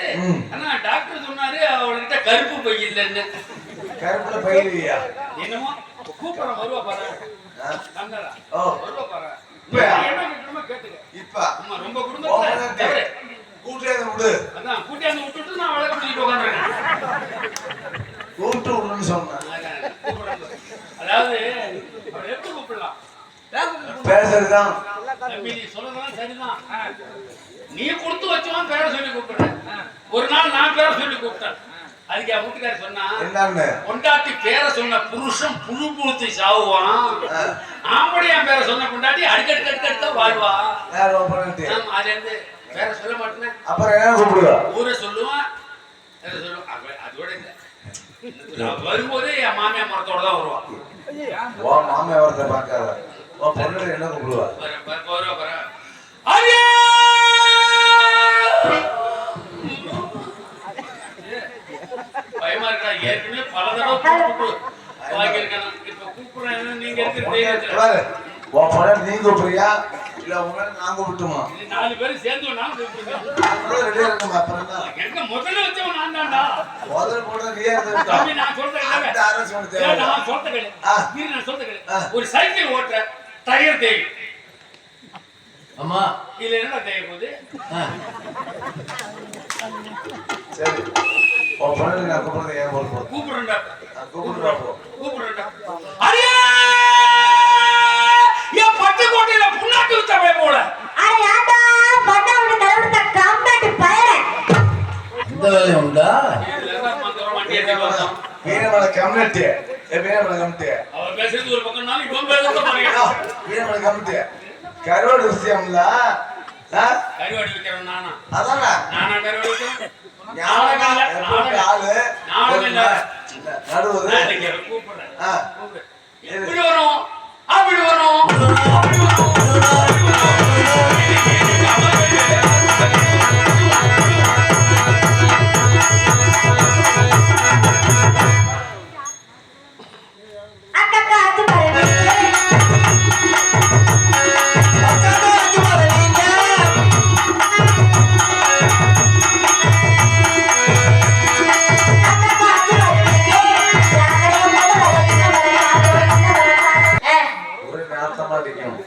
S5: ஆனா டாக்டர் சொன்னாரு அவள்கிட்ட கருப்பு பை இல்லைன்னு.
S3: கருப்புல பயிரியா?
S5: என்னமோ கூப்பிடுறோம், வருவா பாரு. வருவா பாரு. என்ன கேட்டுக்க.
S3: இப்ப
S5: அம்மா ரொம்ப குடும்பத்துல
S3: கூட்டியாந்து விடு.
S5: அதான் கூட்டியாந்து விட்டுட்டு நான் வழக்கம் பண்ணிட்டு உட்காந்துருக்கேன்.
S3: கூப்பிட்டு விடுன்னு சொன்னேன்.
S5: அதாவது அவளை எப்படி கூப்பிடலாம்?
S3: பேசுறதுதான்.
S5: தம்பி நீ சொல்லதான் சரிதான். நீ கொடுத்து வச்சுவான் பேரை சொல்லி கூப்பிடுற. ஒரு நாள் நான் பேரை சொல்லி கூப்பிட்டேன். அதுக்கு என் வீட்டுக்கார சொன்னா, கொண்டாட்டி பேரை சொன்ன புருஷன் புழு புழுத்தி சாவுவான், ஆம்பளை என் பேரை சொன்ன கொண்டாட்டி அடிக்கடி வாழ்வா. அதுல இருந்து பேரை சொல்ல மாட்டேன்.
S3: அப்புறம் என்ன கூப்பிடுவா?
S5: ஊரை சொல்லுவான், அதோட இல்ல, வரும்போது என் மாமியா மரத்தோட தான் வருவான்.
S3: மாமியா வரத்தை பார்க்காத. பொண்ணு என்ன கூப்பிடுவா?
S5: பயமா இருக்கா? ஏற்கனவே பல தடவை வாங்கியிருக்கேன். இப்ப கூப்பிடுறேன். நீங்க
S3: நீ கூப்பிடுறியா இல்ல உங்களை நான் கூப்பிட்டுமா?
S5: 4 பேரும் சேர்ந்து நான் கூப்பிடுறேன். என்ன முதல்ல வச்சவன் நான் தான்டா.
S3: முதல்ல போட நீயே
S5: தம்பி நான் சொல்றேன். நான் சொல்றேன். ஒரு சைக்கிள் ஓட்டுற டயர் தேய்.
S4: அம்மா
S5: இதுல என்ன தேய போகுது?
S3: சரி பொண்ணு நான் கூப்பிடுறது ஏன் போடுறோம்?
S5: கூப்பிடுறேன்டா. கூப்பிடுறேன்டா. அடே ஏன் பட்டுக்கோட்டையில புண்ணாக்கு வித்தவே போல.
S6: அட ஏண்டா பண்ணவங்க கலவட்ட காம்பேட் பயரே.
S4: இந்த வேலை உண்டா?
S5: இதெல்லாம் மந்தரம் வண்டி ஏத்தி வந்தோம்.
S3: வீரமலை கம்யூனிட்டி. வீரமலை கம்யூனிட்டி.
S5: அவன் பேசுறது ஒரு பக்கம் நான் இவன் பேசுறது பாருங்க.
S3: வீரமலை கம்யூனிட்டி. கரோடு விஷயம்ல
S5: கருவாடி விக்கிறவன் நானா?
S3: அதானே
S5: நானா கருவாடி விக்கிறேன்.
S3: ஆளு நடுவது
S5: கூப்பிடுறேன். எப்படி வரும்? அப்படி வரும்.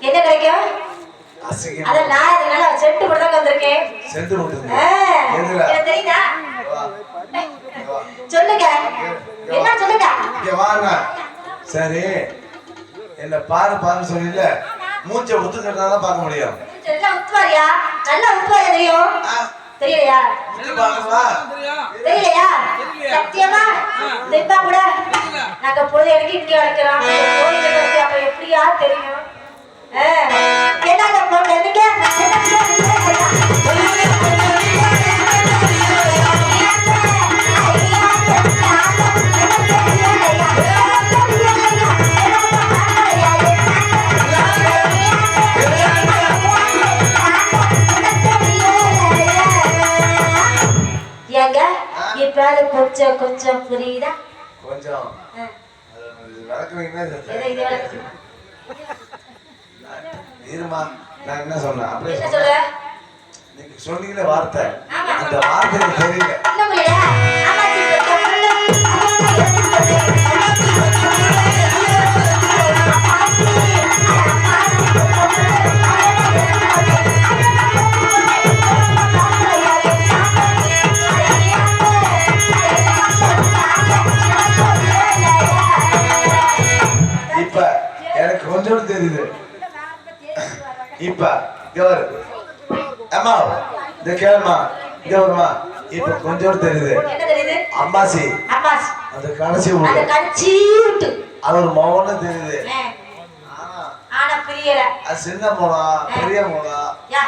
S6: என்ன கிடைக்கும்? அத நான் இதனால செட்டு போட்டு வந்திருக்கேன்.
S3: செட்டு போட்டு.
S6: எனக்கு தெரியுதா? சொல்லுங்க. என்ன சொல்லுங்க?
S3: இங்க வாங்க. சரி என்ன பாருன்னு சொல்லல, மூஞ்ச ஒத்துக்கிட்டா தான் பார்க்க முடியும்.
S6: நல்லா உத்துவாரியா? நல்லா உத்துவாரியா தெரியும்? தெரியலையா? தெரியலையா? சத்தியமா? இப்ப கூட நாங்க பொழுது எனக்கு இங்க வளர்க்கிறோம். அப்ப எப்படியா தெரியும்? என்னங்க பொண்ணுங்க? ஏங்க இப்ப கொஞ்சம் கொஞ்சம் புரியுதா?
S3: கொஞ்சம் இருமா நான் என்ன சொன்னேன் அப்படியே
S6: என்ன
S3: சொன்னேன்.
S6: சொல்ற?
S3: நீங்க சொன்னீங்களே வார்த்தை
S6: ஆமா.
S3: அந்த வார்த்தை எனக்கு தெரியல.
S6: இன்னும் இல்லையா? அம்மாச்சி பெத்த புள்ள,
S3: இப்ப எனக்கு கொஞ்சம் தெரியுது. இப்ப கவர் அம்மா இந்த கேளுமா கவர்மா இப்ப கொஞ்சம் தெரியுது.
S6: என்ன தெரியுது?
S3: அம்மாசி
S6: அம்மாச்சி
S3: அந்த கடைசி
S6: அந்த
S3: உள்ள
S6: கடிச்சி விட்டு
S3: அவர் மௌனம் தெரியுது. ஆனா
S6: ஆனா பிரியல.
S3: அது சின்ன மோளம் பெரிய மோளம்
S6: யா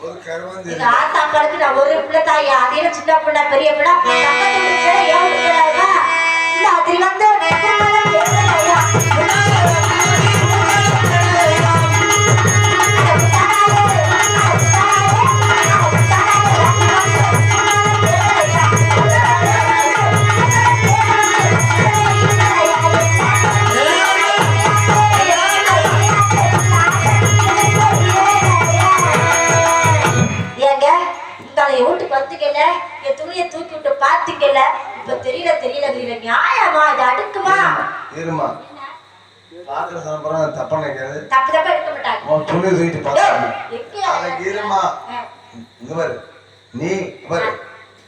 S3: ஒரு கருவம்
S6: எங்க
S3: தெரியுது.
S6: ஆத்தா அப்பாளுக்கு நான் ஒரு பிள்ளை தாயா அதே சின்ன பிள்ளை பெரிய பிள்ளை பக்கத்து வீட்டுல ஏன் பிள்ளைங்க இந்த அதிரி வந்து ஏங்க இந்த வீட்டுக்கு வந்துக்கல என் துணியை தூக்கி விட்டு பாத்துக்கல இப்ப தெரியல நியாயமா இது அடுக்குமா
S3: இருமா பாக்குற சம்பரம் தப்பா நினைக்காது.
S6: தப்பு தப்பா எடுக்க மாட்டாங்க
S3: உன் துணி தூக்கிட்டு பார்த்தாங்க
S6: எங்கேயா?
S3: அதை இருமா இங்க பாரு நீ பாரு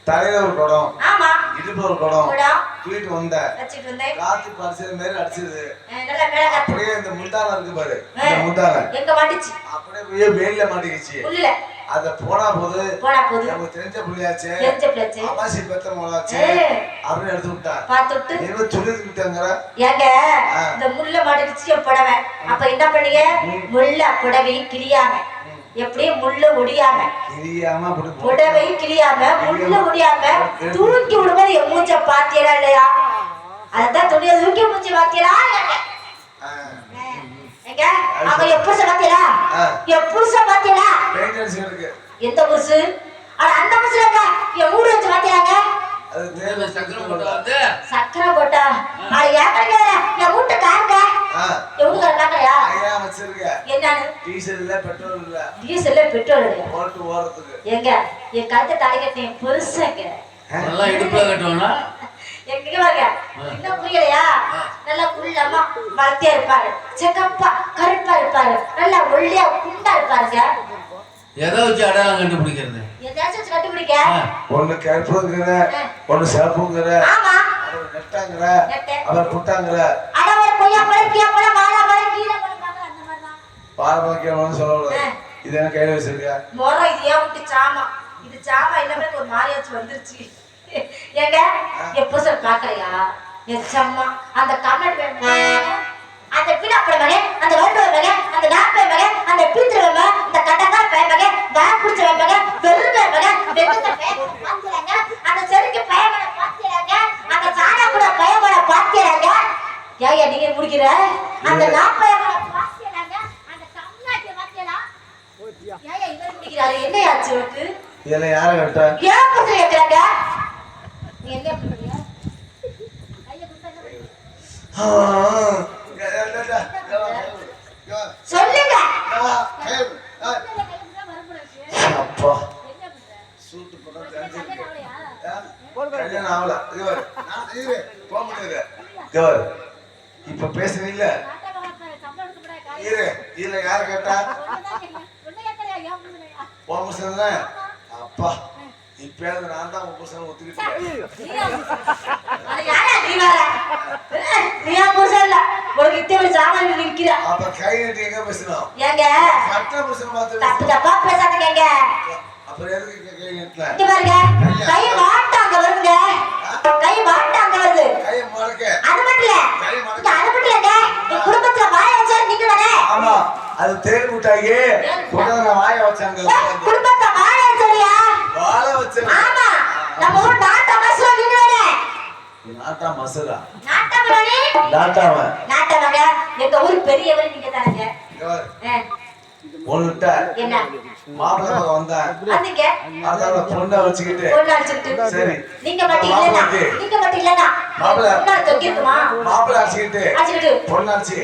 S3: தலையில ஒரு குடம்
S6: ஆமா
S3: இடுப்புல ஒரு குடம்
S6: குடம்.
S3: தூக்கிட்டு வந்த
S6: வச்சிட்டு வந்தேன்
S3: காத்து பரிசல் மேல அடிச்சது.
S6: நல்லா மேல காத்து
S3: அப்படியே இந்த முந்தான இருக்கு பாரு இந்த முந்தான
S6: எங்க மாட்டிச்சு
S3: அப்படியே போய் வெயில்ல மாட்டிக்கிச்சு.
S6: உள்ளல
S3: அத போனா போது நமக்கு தெரிஞ்ச புள்ளியாச்சு
S6: தெரிஞ்ச பிள்ளைச்சு
S3: அமாசி பெத்த மோளாச்சு அப்படின்னு எடுத்து விட்டா
S6: பாத்துட்டு
S3: நீ சொல்லிட்டு விட்டாங்கிற
S6: ஏங்க இந்த முள்ள மாட்டிச்சு என் புடவை அப்ப என்ன பண்ணீங்க முள்ள புடவையும் கிளியாம எப்படியே முள்ள ஒடியாம
S3: கிளியாம அப்படி
S6: புடவையும் கிளியாம முள்ள ஒடியாம தூக்கி விடும்போது என் மூஞ்ச பாத்தியலா இல்லையா? அதான் துணியை தூக்கி மூஞ்சி பாத்தியலா எங்க அப்ப என் புருஷ பாத்தியலா என் புருஷ பாத்தியலா
S3: பெயிண்டர்ஸ் இருக்கு.
S6: எந்த புருஷு? ஆனா அந்த புருஷங்க என் மூடு வச்சு பாத்தியாங்க
S3: அது தேவை
S5: சக்கரம் போட்டு வந்து
S6: சக்கரை போட்டா அது ஏக்கங்க என் வீட்டு காருங்க என் வீட்டுக்கார காக்கலையா
S3: ஐயா வச்சிருக்க
S6: என்னன்னு
S3: டீசல் இல்ல பெட்ரோல் இல்ல
S6: டீசல்ல பெட்ரோல் இல்லையா?
S3: போட்டு ஓரத்துக்கு
S6: எங்க என் கழுத்தை தலை கட்டினேன் பெருசுங்க
S4: நல்லா இடுப்புல கட்டுவானா?
S6: எங்க வாங்க இன்னும் புரியலையா? நல்லா குள்ளமா வளர்த்தியா இருப்பாரு செக்கப்பா கருப்பா இருப்பாரு நல்லா ஒல்லியா குண்டா இருப்பாருங்க
S4: எதை வச்சு அடையாளம் கண்டுபிடிக்கிறது?
S6: எதாச்சும் வச்சு கண்டுபிடிக்க
S3: ஒண்ணு கருப்புங்கிற ஒண்ணு சிவப்புங்கிற
S6: ஆமா
S3: அவர் நெட்டாங்கிற
S6: நெட்டு.
S3: அவர் புட்டாங்கிற
S6: அட ஒரு கொய்யா பழம் கீழே பழம் வாழை பழம் கீழே பழம் பார்க்கல அந்த மாதிரி தான்
S3: பாரம்பரியம் சொல்லக்கூடாது. இது என்ன கையில வச்சிருக்க
S6: மொரம் இது ஏன் விட்டு சாமா இது சாமா இல்லாம ஒரு மாரியாச்சு வந்துருச்சு ஏங்க எப்போ சார் பாக்கலையா நிச்சயமா அந்த கமெண்ட் அந்த பின்னாப்பட மகன் அந்த வருட மகன் அந்த நாற்பது மகன் அந்த பீத்திர மகன் அந்த கடகா பய மகன் பேக் பிடிச்ச மகன் வெறுமை மகன் வெகுத்த பாத்தியாங்க அந்த செருக்கு பயமனை பாத்தியாங்க அந்த சாணா கூட பயமனை பாத்தியாங்க ஏயா நீங்க முடிக்கிற அந்த நாற்பது மகன் பாத்தியாங்க அந்த தமிழ்நாட்டிய பாத்தியா ஏயா இவர் முடிக்கிறாரு என்ன ஆச்சு உனக்கு
S3: இதுல யார கட்ட
S6: ஏன் பசங்க கேக்குறாங்க நீ என்ன பண்றீங்க கைய குடுத்தா என்ன சொல்லுங்க
S3: அப்பா சூட்டு கல்யாணம் ஆகல இப்ப பேசுறீங்கள இதுல யார கேட்டா அப்பா இப்ப நான் தான் உங்க புருஷன் ஒத்துக்கிட்டேன். அப்ப கை நீட்டி எங்க பேசணும் கட்ட புருஷன் பார்த்து அப்புறம் எதுக்கு கை நீட்டல
S6: கை மாட்டாங்க வருங்க கை மாட்டாங்க வருது
S3: கை மடக்க
S6: அது மட்டும் இல்ல அது மட்டும் இல்லங்க என் குடும்பத்துல வாய வச்சாரு நீங்க தானே
S3: ஆமா அது தேன் முட்டாயி உடனே வாய வச்சாங்க
S6: குடும்பத்துல வாய வச்சறியா
S3: வாழ வச்சாங்க
S6: ஆமா நம்ம ஊர் நாட்டா மசூரா நீங்க தானே
S3: நாட்டா மசூரா
S6: நாட்டா மணி
S3: நாட்டாவ
S6: நாட்டாவங்க எங்க ஊர் பெரியவர் நீங்க தானங்க
S3: ஒண்ணுட்ட
S6: என்ன
S3: மாப்பிள்ளை மகன் வந்தான்
S6: அதுங்க
S3: அதனால பொண்ணை வச்சுக்கிட்டு
S6: பொண்ணாச்சிட்டு
S3: சரி
S6: நீங்க மட்டும் இல்லனா
S3: மாப்பிள்ளை
S6: பொண்ணா தொக்கிட்டுமா
S3: மாப்பிள்ளை அடிச்சுக்கிட்டு
S6: அடிச்சிட்டு
S3: பொண்ணாச்சு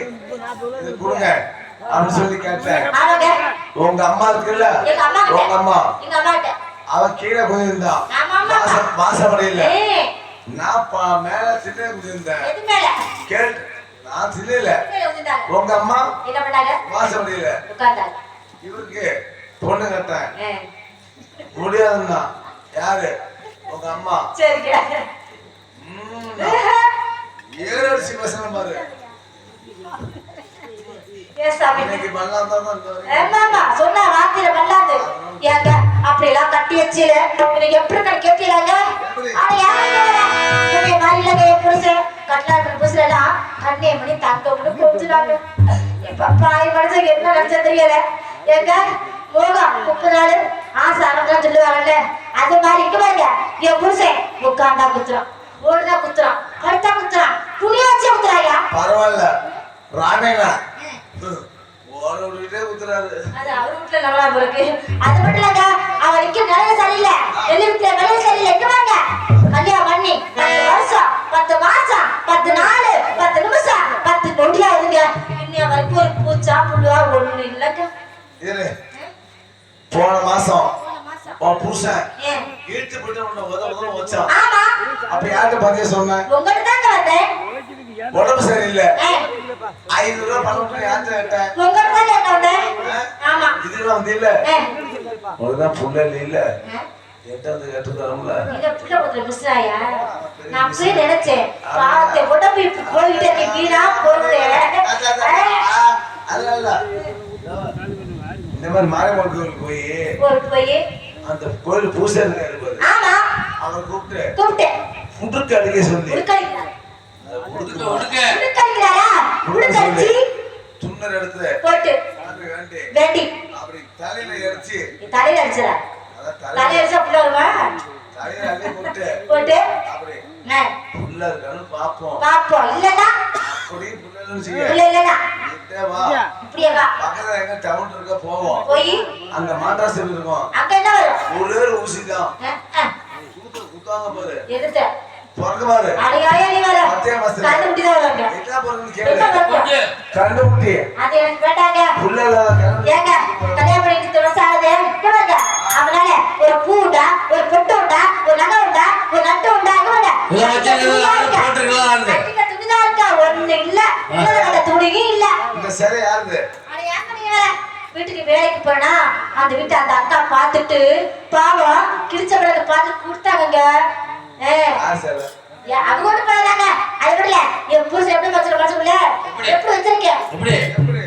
S3: இது கொடுங்க அப்படின்னு சொல்லி கேட்டேன்.
S6: அவங்க
S3: உங்க அம்மா இருக்குல்ல,
S6: எங்க அம்மா கிட்ட.
S3: உங்க அம்மா
S6: எங்க அம்மா கிட்ட.
S3: அவன் கீழே குதிர்ந்தா
S6: ஆமா.
S3: வாசப்படையில.
S6: ஏய்,
S3: நான் மேல சின்ன குதிர்ந்தேன்.
S6: எது மேல?
S3: கேட்டு நான் சின்ன
S6: மேல உட்கார்ந்தாங்க.
S3: உங்க அம்மா
S6: என்ன பண்ணாங்க?
S3: வாசப்படையில
S6: உட்கார்ந்தாங்க.
S3: இவருக்கு பொண்ணு கேட்டேன்.
S6: ஏய்,
S3: முடியாதுன்னா யாரு? உங்க அம்மா.
S6: சரிங்க.
S3: ஏறடிச்சு பேசணும் பாரு.
S6: ஏன் சாமி?
S3: இன்னைக்கு பண்ணலாம் தான்
S6: ஏமாமா சொன்ன வார்த்தையில பண்ணாது. ஏங்க அப்படி எல்லாம் கட்டி வச்சில நீங்க எப்படி கட்டி கேட்கலாங்க? ஆனா யாரு மாதிரி இல்லைங்க என் புருஷன் கட்டலாட்டு புருஷன் எல்லாம் கண்ணே மணி தங்க மணி கொஞ்சினாங்க. இப்ப பாய் மனுஷன் என்ன நினைச்சா தெரியல. ஏங்க மோகம் 30 நாள் ஆசை அறந்தான் சொல்லுவாங்கல்ல, அது மாதிரி இங்க பாருங்க என் புருஷன் உட்கார்ந்தா குத்துறான், ஓடுதா குத்துறான், படுத்தா குத்துறான், துணியா வச்சு குத்துறாயா.
S3: பரவாயில்ல. ராமேனா ஓட விட்டுட்டே குத்துறாரு.
S6: அது அவர் வீட்டுல நல்லா இருக்கு. அது மட்டும் இல்லங்க, அவனுக்கு நிலைய சரியில்லை, வெளியூத்துல நிலைய சரியில்லை. இங்க வாங்க கல்யாணம் பண்ணி 10 வருஷம் 10 மாசம் 10 நாள் 10 நிமிஷம் 10 நொடியா இருங்க. இன்னைய வரைக்கும் ஒரு பூச்சா புள்ளுவா ஒண்ணு இல்லங்க.
S3: இரு, போன மாசம்
S6: மாசம்
S3: உன் புருஷன்
S6: ஏன்?
S3: இழுத்து போட்டு உன்னை உதவும் வச்சான்.
S6: ஆமா,
S3: அப்ப யார்கிட்ட பத்திய சொன்னேன்?
S6: உங்கள்ட்ட தாங்க வந்தேன்.
S3: உடம்பு சரியில்லை,
S6: ஏன்?
S3: 500 ரூபாய் பணம் பண்ணி யார்கிட்ட கேட்டேன்?
S6: உங்கள்ட்ட தான் கேட்க வந்தேன். ஆமா.
S3: இதுல வந்து இல்ல
S6: ஏன்?
S3: உனக்குதான் புள்ள இல்ல,
S6: ஏன்?
S3: என்கிட்ட வந்து கேட்டு தரமுல.
S6: இத புள்ள பத்திர மிஸ்ராயா? நான் அப்படியே நினைச்சேன், பாவத்தை உடம்பு இப்ப போய்கிட்டே இருக்கு, வீணா போகுது.
S3: அதனால இந்த மாதிரி மாரியம்மன் கோயிலுக்கு
S6: போய்
S3: அந்த கோயில் பூசை இருக்காரு,
S6: ஆமா
S3: அவர் கூப்பிட்டு
S6: கூப்பிட்டேன்.
S3: முட்டுக்கு அடிக்க சொல்லி
S6: உடுக்கடிக்கிறாரா?
S3: உடுக்க
S6: உடுக்கடிச்சு
S3: துண்ணர் எடுத்து
S6: போட்டு
S3: வேண்டி
S6: வேண்டி
S3: அப்படி தலையில அடிச்சு,
S6: தலையில அடிச்சா தலையில அடிச்சா புள்ள வருமா?
S3: தலையில அள்ளி போட்டு
S6: போட்டு
S3: அப்படி
S6: ஆ,
S3: புள்ள இருக்கான்னு பாப்போம்.
S6: பாப்போம். இல்லன்னா
S3: அப்படியே புள்ளன்னு
S6: புள்ள
S3: செய்ய
S6: இல்லன்னா
S3: கிட்ட வா,
S6: இப்படியே வா.
S3: பக்கத்துல எங்க டவுன் இருக்க போவோம்.
S6: போய்
S3: அங்க மாட்டாசு இருக்கும்,
S6: அங்க என்ன வரும்?
S3: ஒரே ஊசி தான்
S6: ஆ, ஆ,
S3: குத்தாங்க பாரு,
S6: எதுத்த
S3: பிறகு பாரு
S6: அடையாளே நீ வர
S3: பத்தே மாசத்துல
S6: கண்ணு முட்டி தான் வருவாங்க.
S3: என்ன பிறகுன்னு
S6: என்ன
S3: கேளு.
S6: வரும்?
S3: கண்டு முட்டி
S6: அது எனக்கு வேண்டாங்க.
S3: புள்ள இல்லாத கிழமை.
S6: ஏங்க கல்யாணம் பண்ணிட்டு துளசாகுது இங்க அவனால ஒரு பூ உண்டா, ஒரு பொட்டு உண்டா, ஒரு நகை உண்டா, ஒரு நட்டு உண்டா? இங்க வாங்க.
S4: இதெல்லாம் வச்சு போட்டுருக்கலாம்.
S6: கட்டிக்க துணிதான் இருக்கா, ஒண்ணு இல்ல. கட்ட துணியும் இல்ல.
S3: இந்த சிலை யாருது?
S6: அட ஏங்க நீங்க வேற வீட்டுக்கு வேலைக்கு போனா அந்த வீட்டை அந்த அக்கா பார்த்துட்டு பாவம் கிழிச்ச பிறகு பார்த்து கொடுத்தாங்க.
S3: யார் சிலை?
S6: அவங்க ஒண்ணு பண்ணாங்க. அது விடல என் புருஷன் எப்படி வச்சிருக்க மனசுக்குள்ள எப்படி வச்சிருக்கேன்?
S4: எப்படி
S3: எப்படி?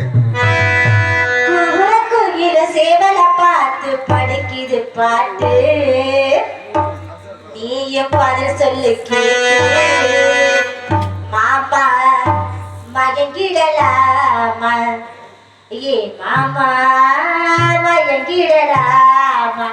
S6: குயில சேவல பார்த்து படிக்குது பாட்டு, நீயும் பதில் சொல்லு கேட்டு. மாமா மயங்கிடலாமா, ஏ மாமா மயங்கிடலாமா.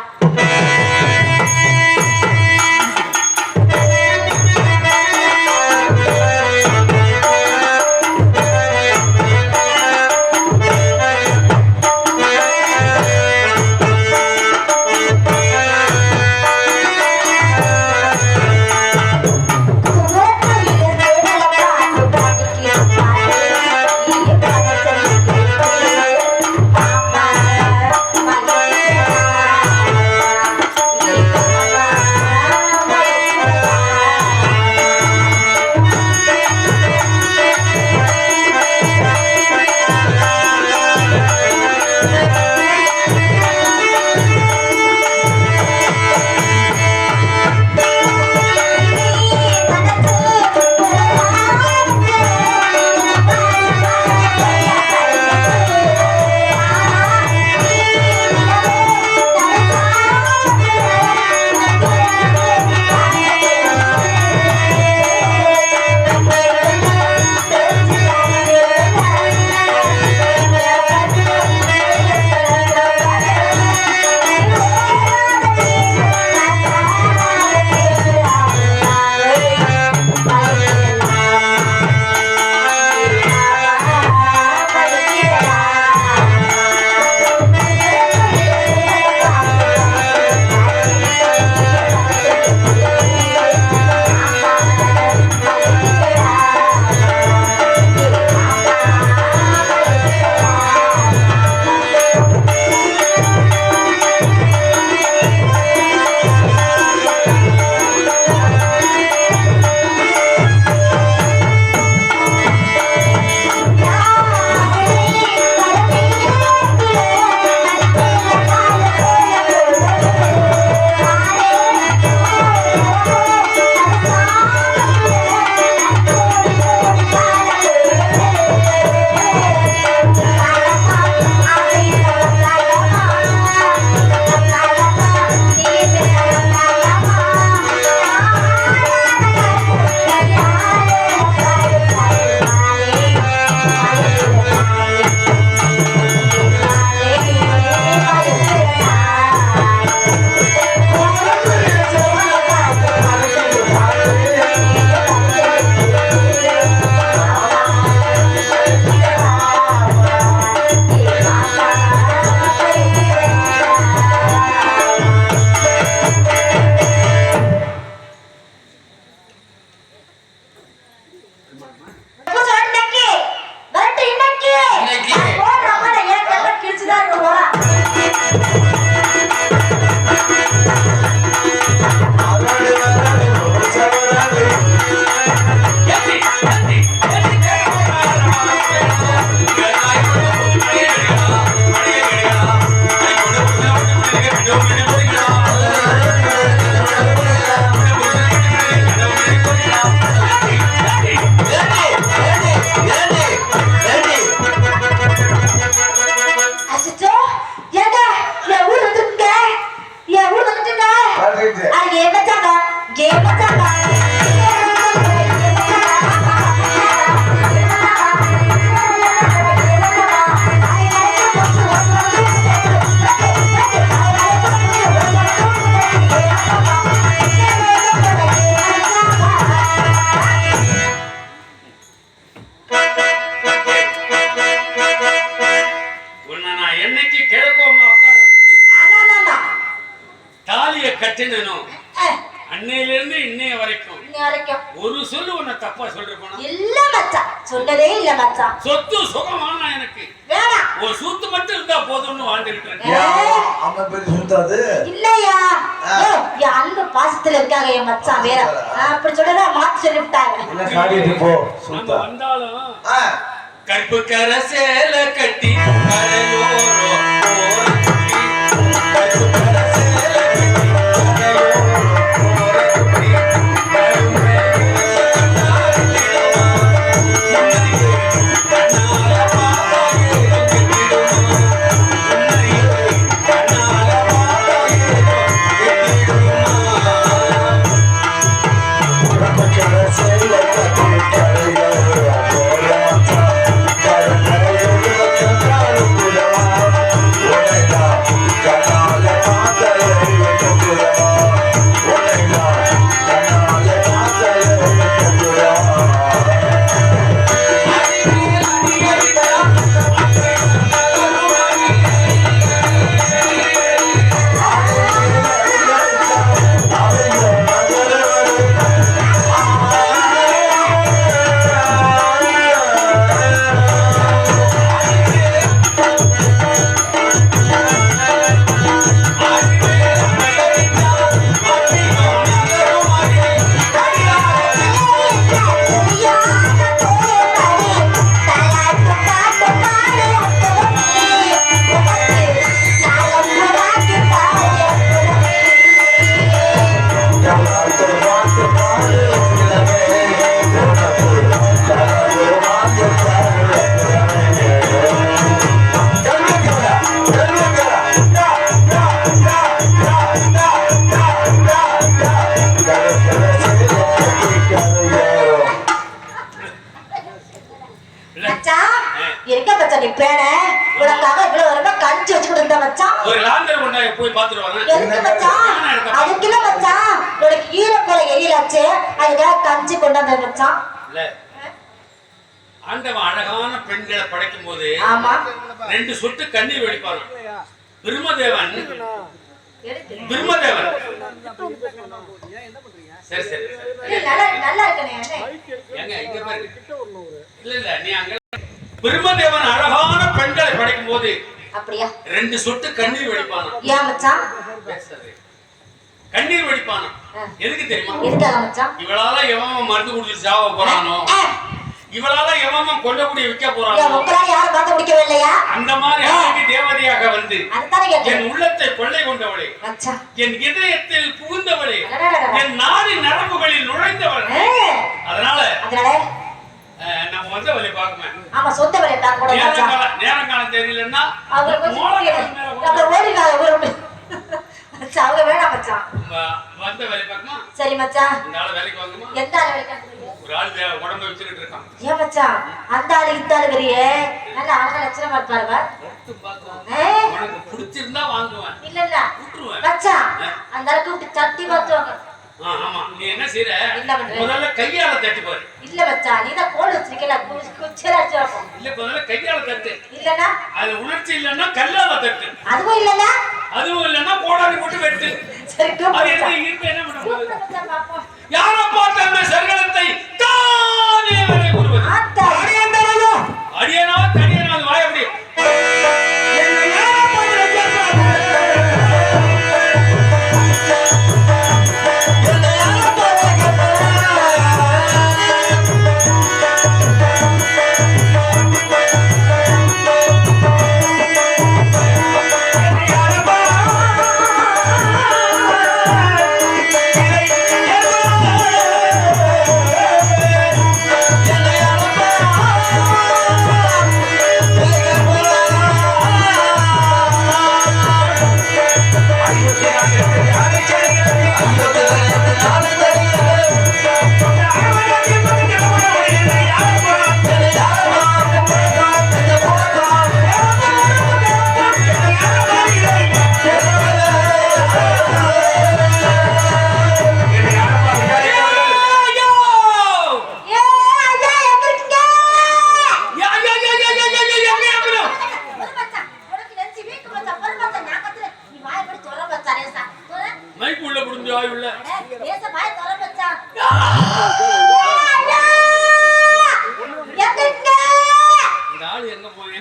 S6: அச்சச்சோ, ஏங்க, என் ஊர் வந்துருக்குங்க. என் ஊர் வந்துட்டுங்க.
S3: பாத்துக்கிட்டு.
S6: ஏ மச்சாங்க, ஏ மச்சாங்க.
S5: உன்னை நான் என்னைக்கு கிழக்கோமா உட்கார வச்சு
S6: ஆமாமாமா.
S5: தாலியை கட்டினோ
S6: அஹ்,
S5: அன்னையிலிருந்து இன்னைய வரைக்கும்
S6: இன்னி வரைக்கும்
S5: ஒரு சொல்லு உன்னை தப்பா சொல்ற போனா
S6: இல்ல மச்சான், சொன்னதே இல்ல மச்சான்.
S5: சொத்து சுகமான எனக்கு
S6: வேணாம்.
S5: ஒரு சூத்து மட்டும் இருந்தா போதும்னு வாழ்ந்துகிட்டு இருக்கேன்
S3: ஏன் அவன் பேரு சுத்தாது?
S6: இல்லையா, ஏய், என் அன்பு பாசத்துல இருக்காங்க என் மச்சான் வேற. அப்படி சொல்றதா மாத்தி சொல்லிவிட்டாங்க.
S3: என்ன காட்டிட்டு போ
S5: நம்ம
S3: சுத்தா.
S5: வந்தாலும்
S3: ஆ,
S5: கற்பு கர சேல கட்டி கரையோரோ ஓரத்துட்டி. கற்பு கர சேல கட்டி கரையோரோ ஓரத்துட்டி. கருமே கண்ணாடிடமா, உன்னையே கண்ணால பார்த்தாயே கெட்டிடுமா. உன்னையே கண்ணால பார்த்தாயே கெட்டிடுமா.
S3: பிரபஞ்சர சேல கட்டி கரையோர போராட்டா. கரையோர கண்டாரு புலவா. உனைதா கண்ணால பார்த்தாயே கெட்டிடுமா. உனைதா கண்ணால பார்த்தாயே கெட்டிடுமா.
S6: மச்சான், எங்க மச்சான் நீ பேன? உனக்காக இவ்வளவு ரொம்ப கஞ்சி வச்சு கொடுத்த மச்சான்.
S5: ஒரு லாந்தர் கொண்டா போய் பாத்துட்டு வரேன்.
S6: எதுக்கு மச்சான்? அதுக்கு இல்ல மச்சான், உனக்கு ஈரக்கோலை எரியலாச்சு, அதுக்காக கஞ்சி கொண்டாந்த மச்சான்.
S5: இல்ல ஆண்டவன் அழகான பெண்களை படைக்கும் போது
S6: ஆமா.
S5: 2 சொட்டு கண்ணீர் வடிப்பான். பிரம்மதேவன்
S6: எடுத்து.
S5: பிரம்மதேவன் சரி சரி சரி.
S6: ஏய், நல்லா நல்லா இருக்கனே அண்ணே.
S5: எங்க இங்க பாரு. இல்ல இல்ல நீ அங்க பிரம்மதேவன் அழகான பெண்களை படைக்கும் போது
S6: அப்படியா?
S5: 2 சொட்டு கண்ணீர் வடிப்பானா.
S6: ஏன் மச்சான்?
S5: பேசாதே. கண்ணீர் வடிப்பானா. எதுக்கு தெரியுமா?
S6: எதுக்காக மச்சான்?
S5: இவளால எவன் மருந்து குடிச்சு சாவ போறானோ, இவளால எவன் கொல்லக்கூடிய விற்க
S6: ஏன்
S5: போறானோ,
S6: உங்களால யாரும் பார்த்து முடிக்கவே இல்லையா?
S5: அந்த மாதிரி அன்னைக்கு தேவதையாக வந்து
S6: அதுதானே கேட்டேன்
S5: என் உள்ளத்தை கொள்ளை கொண்டவளே,
S6: மச்சான்.
S5: என் இதயத்தில் புகுந்தவளே,
S6: அடடடடட.
S5: என் நாடி நரம்புகளில் நுழைந்தவள். அதனால
S6: அதனால
S5: நம்ம வந்த வழி பார்க்குமே.
S6: ஆமா, சொந்த வேலையை தான் கூட மச்சான்.
S5: நேரங்காலம் தெரியலன்னா
S6: அவர் கொஞ்சம் அவர் ஓடிக்காக ஒரு மச்சான், அவங்க வேணாம் மச்சான்.
S5: வந்த வேலை பார்க்குமா.
S6: சரி மச்சான்,
S5: இந்த ஆளு வேலைக்கு வாங்குமா.
S6: எந்த ஆளு வேலைக்கு அனுப்புறீங்க?
S5: ஒரு ஆள் உடம்பு வச்சுக்கிட்டு இருக்கான்.
S6: ஏன் மச்சான், அந்த ஆளு இந்த ஆளு பெரியே நல்ல அழகா லட்சணமா இருப்பாருவா.
S5: உனக்கு பிடிச்சிருந்தா வாங்குவேன்.
S6: இல்ல இல்ல
S5: விட்டுருவேன்.
S6: மச்சான், அந்த ஆளுக்கு இப்படி தட்டி பார்த்துவாங்க.
S5: ஆமா நீ என்ன செய்யற?
S6: என்ன பண்ற?
S5: முதல்ல கையால தட்டி பாரு.
S6: இல்ல மச்சான், நீ தான் கோல் வச்சிருக்கல, குச்சரா வச்சிருக்கோம்.
S5: இல்ல முதல்ல கையால தட்டு.
S6: இல்லனா
S5: அது உணர்ச்சி இல்லன்னா கல்லால தட்டு.
S6: அதுவும் இல்லனா
S5: அதுவும் இல்லன்னா கோடாரி போட்டு வெட்டு.
S6: சரி
S5: அது
S6: கூப்பிடு
S5: என்ன
S6: மச்சான்.
S5: இருக்கு என்ன பண்ண போகுது?
S6: கூப்பிடு மச்சான் பாப்போம்.
S5: யாரை பார்த்த அந்த சர்க்கலத்தை தானே வரை கூறுவது.
S6: ஆத்தா.
S5: அடியனா தடியனா அது வாய அப்படி. என்ன யாரை பார்த்து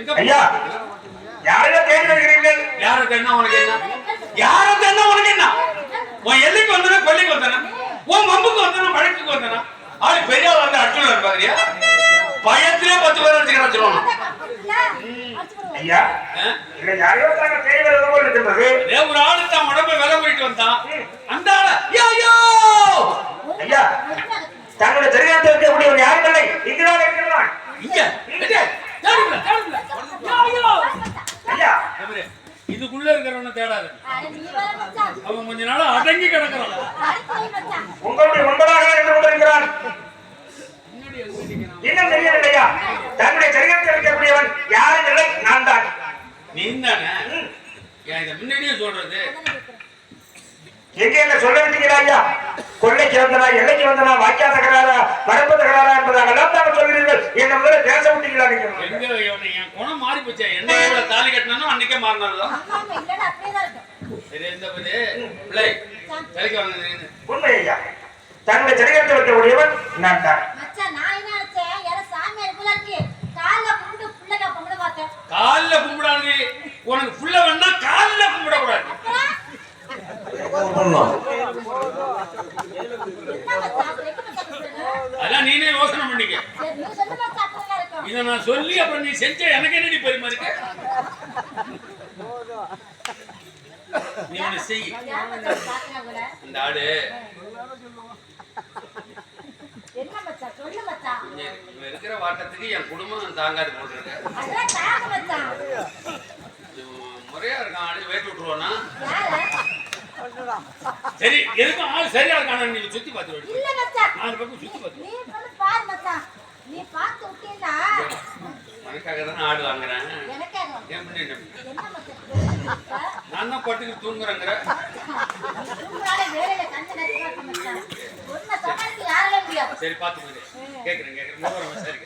S5: எங்க
S2: ஐயா யாரையோ தேடி வருகிறீர்கள்.
S5: யாரை தேடினா உனக்கு என்ன? யாரை தேடினா உனக்கு என்ன? உன் எல்லைக்கு வந்தனா கொல்லைக்கு வந்தனா உன் மம்புக்கு வந்தனா வழக்குக்கு வந்தனா ஆளு பெரிய ஆள் வந்து அர்ஜுனன் பாக்குறியா? பயத்திலே 10 பேர் வச்சுக்கிறேன் சொல்லுவாங்க.
S2: ஐயா இல்ல யாரையோ தாங்க தேடி வருவது போல இருக்கின்றது.
S5: ஒரு ஆளு தான் உடம்பை விலை போயிட்டு வந்தான். அந்த ஆள ஐயோ
S2: ஐயா தங்களுடைய தெரியாத இருக்கக்கூடியவர் யாரும் இல்லை, இங்குதான் இருக்கிறான்.
S5: இங்க
S2: ஐயா
S5: இதுக்குள்ள இருக்கிறவன தேடாத. அவன் கொஞ்ச நாளா அடங்கி கிடக்குறான்.
S2: உங்களுடைய முன்பதாக இருந்து கொண்டிருக்கிறான். இன்னும் தெரியவில்லையா? தன்னுடைய சரீரத்தில் இருக்கக்கூடியவன் யாரும் இல்லை, நான் தான்.
S5: நீ தானே இதை முன்னாடியே சொல்றது.
S2: எங்க என்ன சொல்ல வேண்டியதா ஐயா? கொள்ளைக்கு வந்தனா, எல்லைக்கு வந்தனா, வாக்கியா தகராறா, வரப்பு தகராறா என்பதாக எல்லாம் தாங்க சொல்கிறீர்கள். என்ன முதல்ல பேச விட்டீங்களா?
S5: எங்க என் குணம் மாறி போச்சா? என்னைக்கு தாலி கட்டினானோ அன்னைக்கே மாறினாலும் சரி. எந்த பிள்ளை தலைக்கு வாங்க.
S2: உண்மை ஐயா, தன்னுடைய சரீரத்தில் இருக்கக்கூடியவன் நான் தான்.
S5: கால்ல கும்பிடாது. உனக்கு புள்ள வேணா கால்ல கும்பிட கூடாது. அதான் நீனே யோசனை பண்ணிக்க. இத நான் சொல்லி அப்புறம் நீ செஞ்ச எனக்கு என்னடி பெருமை இருக்கு? நீ ஒண்ணு செய். இந்த ஆடு இருக்கிற வாட்டத்துக்கு என் குடும்பம் தாங்காது போட்டுருக்கு. முறையா இருக்கான் ஆடு. வேட்டு விட்டுருவானா? சரி எதுக்கும் ஆள் சரியா இருக்கான நீ சுத்தி பார்த்து சுத்தி பார்த்து உனக்காக தானே ஆடு வாங்குறேன். நான் தான் பட்டுக்கு தூங்குறேங்கிற. சரி பார்த்து கேக்குறேன் சரி.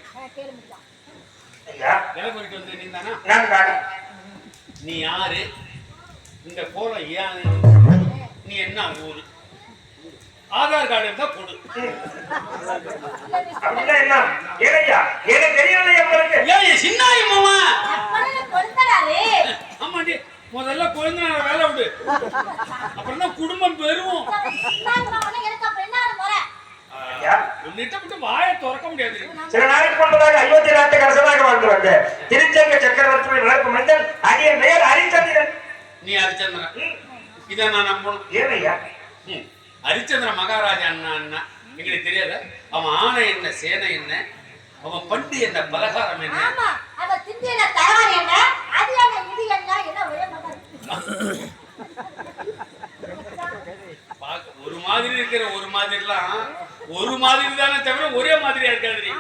S5: நிலப்பரிக்கு வந்து நீ தானா? நீ யாரு? இந்த கோலம் ஏன்? நீ என்ன ஊரு? ஆதார் கார்டு இருந்தா கொடு. சின்னாயி மாமா. ஆமாண்டி முதல்ல கொழுந்தனார வேலை விடு, அப்புறம் தான் குடும்பம் பெறுவோம். வாயை திறக்க முடியாது.
S2: சில நாளைக்கு முன்பதாக அயோத்தி நாட்டு அரசனாக வாழ்ந்து வந்த திருச்செங்க சக்கரவர்த்தி வளர்ப்பு மன்னன் அரிய மேல் ஹரிச்சந்திரன்.
S5: நீ ஹரிச்சந்திரன் இதை நான் நம்பணும்.
S2: ஏனையா
S5: ஹரிச்சந்திர மகாராஜா அண்ணா எங்களுக்கு தெரியாத? அவன் ஆணை என்ன, சேனை என்ன, அவன் பண்டு என்ன, பலகாரம் என்ன, ஒரு மாதிரி இருக்கிற ஒரு மாதிரிலாம் ஒரு மாதிரி தானே தவிர ஒரே மாதிரியா இருக்காது.